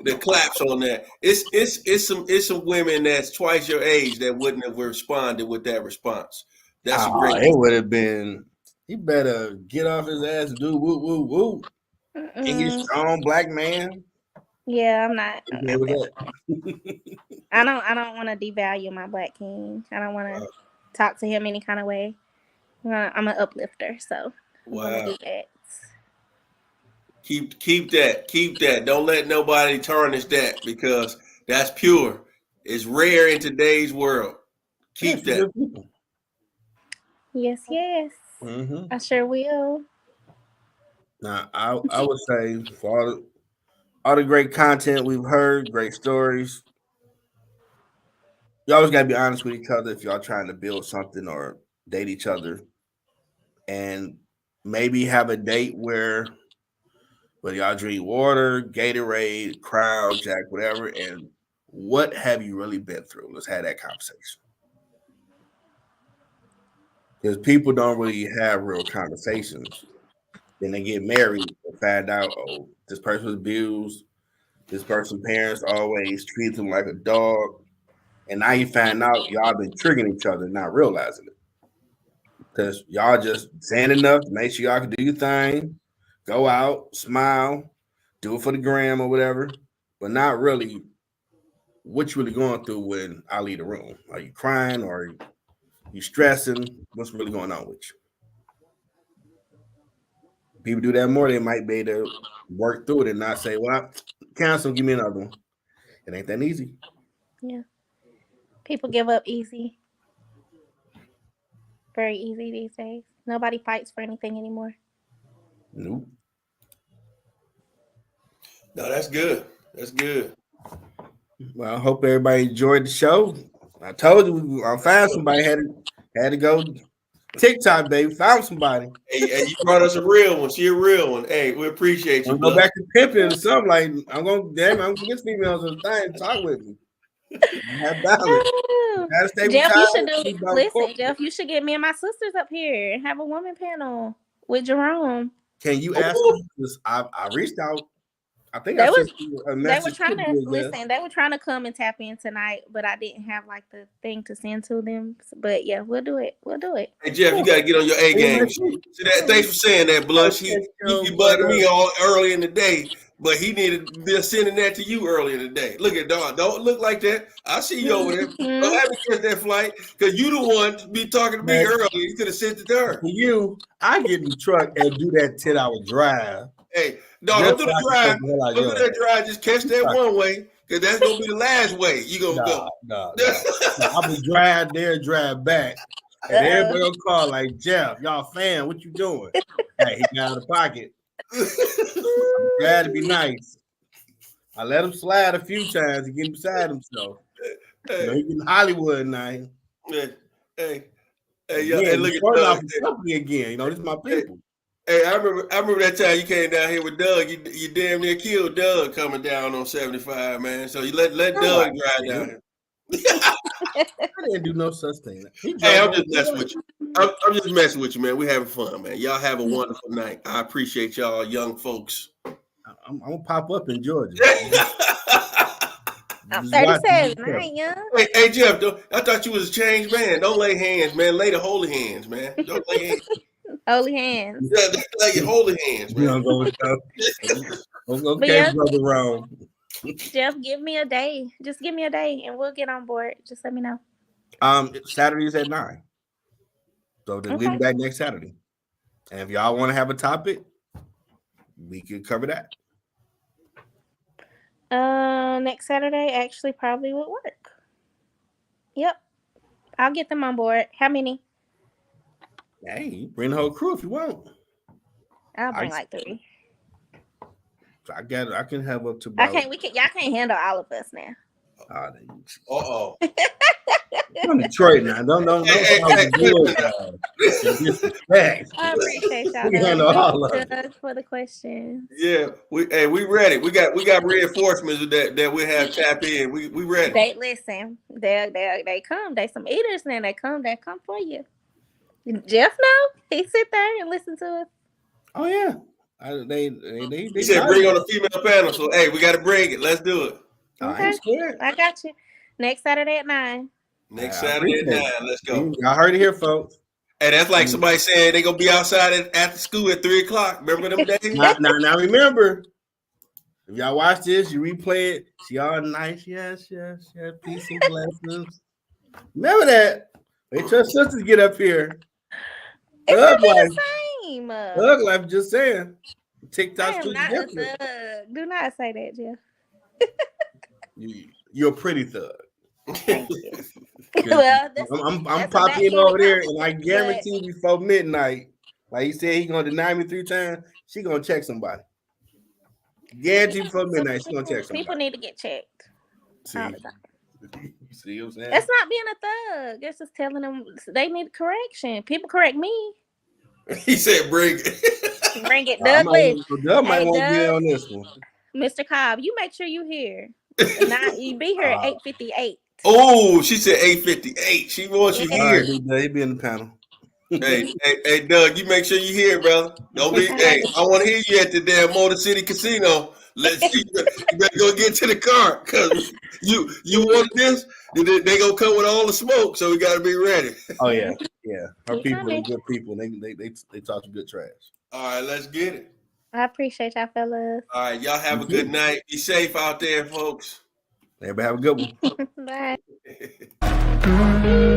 the claps on that. It's some women that's twice your age that wouldn't have responded with that response. That's a great. It would have been. He better get off his ass and do woo woo woo. And he's strong black man. Yeah, I'm not I don't want to devalue my black king. I don't want to talk to him any kind of way. I'm an uplifter, so wow. I'm gonna do that. Keep that. Don't let nobody tarnish that because that's pure. is rare in today's world. Keep that. Yes. Mm-hmm. I sure will. Now, I would say for all the great content we've heard, great stories, you always got to be honest with each other if y'all trying to build something or date each other, and maybe have a date where y'all drink water, Gatorade, Crown, Jack, whatever, and what have you really been through? Let's have that conversation. Because people don't really have real conversations. Then they get married and find out, oh, this person was abused. This person's parents always treat them like a dog. And now you find out y'all been triggering each other, not realizing it. Because y'all just saying enough to make sure y'all can do your thing, go out, smile, do it for the gram or whatever, but not really what you really going through when I leave the room. Are you crying or you stressing? What's really going on with you? People do that more, they might be able to work through it and not say, well, cancel, give me another one. It ain't that easy. Yeah. People give up easy. Very easy these days. Nobody fights for anything anymore. Nope. No, that's good. That's good. Well, I hope everybody enjoyed the show. I told you, I found somebody had to go TikTok, baby. Found somebody. Hey, you brought us a real one. She a real one. Hey, we appreciate you. I'm gonna go back to pimping or something. Like I'm gonna get females on the thing, talk with me. Have balance. Jeff, you should do. Listen, Jeff, you should get me and my sisters up here and have a woman panel with Jerome. Can you ask them? I reached out. I think they I was, sent you a message. They were trying to listen. They were trying to come and tap in tonight, but I didn't have like the thing to send to them. But yeah, we'll do it. We'll do it. Hey Jeff, you gotta get on your A game. See that? Thanks for saying that, Blush. He bugged me all early in the day, but he needed to be sending that to you early in the day. Look at dog. Don't look like that. I see you over there. Don't have to catch that flight because you the one to be talking to me earlier. You could have sent it to her. For you, I get in the truck and do that 10-hour drive. Hey, no, don't do the drive. Don't do that drive. Just catch that one way, because that's gonna be the last way you gonna go. No. I'm gonna drive there, drive back, and everybody gonna call like, Jeff, y'all fan, what you doing? Hey, he got out of the pocket. I'm glad to be nice. I let him slide a few times to get beside himself. Hey. He in Hollywood now. Hey, look at Doug company again. This is my people. Hey, I remember that time you came down here with Doug. You damn near killed Doug coming down on 75, man. So you let Doug drive down here. I didn't do no such thing. Hey, I'm just messing with you. I'm just messing with you, man. We're having fun, man. Y'all have a wonderful night. I appreciate y'all, young folks. I'm gonna pop up in Georgia. I'm 37. I ain't young. Hey, Jeff, I thought you was a changed man. Don't lay hands, man. Lay the holy hands, man. Don't lay hands. Holy hands. Yeah, lay your holy hands, man. You don't go with okay, brother Rome. Jeff, give me a day. Just give me a day, and we'll get on board. Just let me know. Saturdays at 9. So we'll be back next Saturday. And if y'all want to have a topic, we could cover that. Next Saturday actually probably would work. Yep. I'll get them on board. How many? Hey, bring the whole crew if you want. I'll bring like 3. I can have up to about... Y'all can't handle all of us now. Uh-oh. I'm Detroit now. Don't I appreciate y'all for the question. Yeah, we ready. We got reinforcements that we have tap in. We ready. They listen. They come. They some eaters now. They come for you. Jeff know. He sit there and listen to us. Oh yeah. They said bring on a female panel. So hey, we gotta bring it. Let's do it. Okay. I got you. Next Saturday at 9. Next Saturday at 9. Let's go. Y'all heard it here, folks. Hey, that's like somebody saying they gonna be outside after school at 3:00. Remember them days? Now remember, if y'all watch this, you replay it. She all nice. Yes. Peace and blessings. Remember that. Wait your sisters get up here. It's gonna be the same. Thug life, just saying. TikTok's too different. Do not say that, Jeff. You're a pretty thug. Thank you. Well, I'm that's a popping in backhanded over there, and I compliment, guarantee before midnight, like he said, he gonna deny me 3 times. She gonna check somebody. Guarantee before midnight, she gonna check somebody. People need to get checked. See, all the time. you see what I'm saying? That's not being a thug. It's just telling them they need correction. People correct me. He said, "Bring it." Bring it, Douglas. Doug might want to get Doug, on this one. Mr. Cobb, you make sure you here. Not you be here at 8:58. Oh, she said 8:58. She wants you All here. right, he be in the panel. Hey, Doug, you make sure you here, brother. Don't be. Hey, I want to hear you at the damn Motor City Casino. Let's see. You better go get to the car because you want this. They gonna come with all the smoke, so we gotta be ready. Oh yeah. Her Keep people coming. are good people. They talk some good trash. All right, let's get it. I appreciate y'all, fellas. All right, y'all have a good night. Be safe out there, folks. Everybody have a good one. Bye.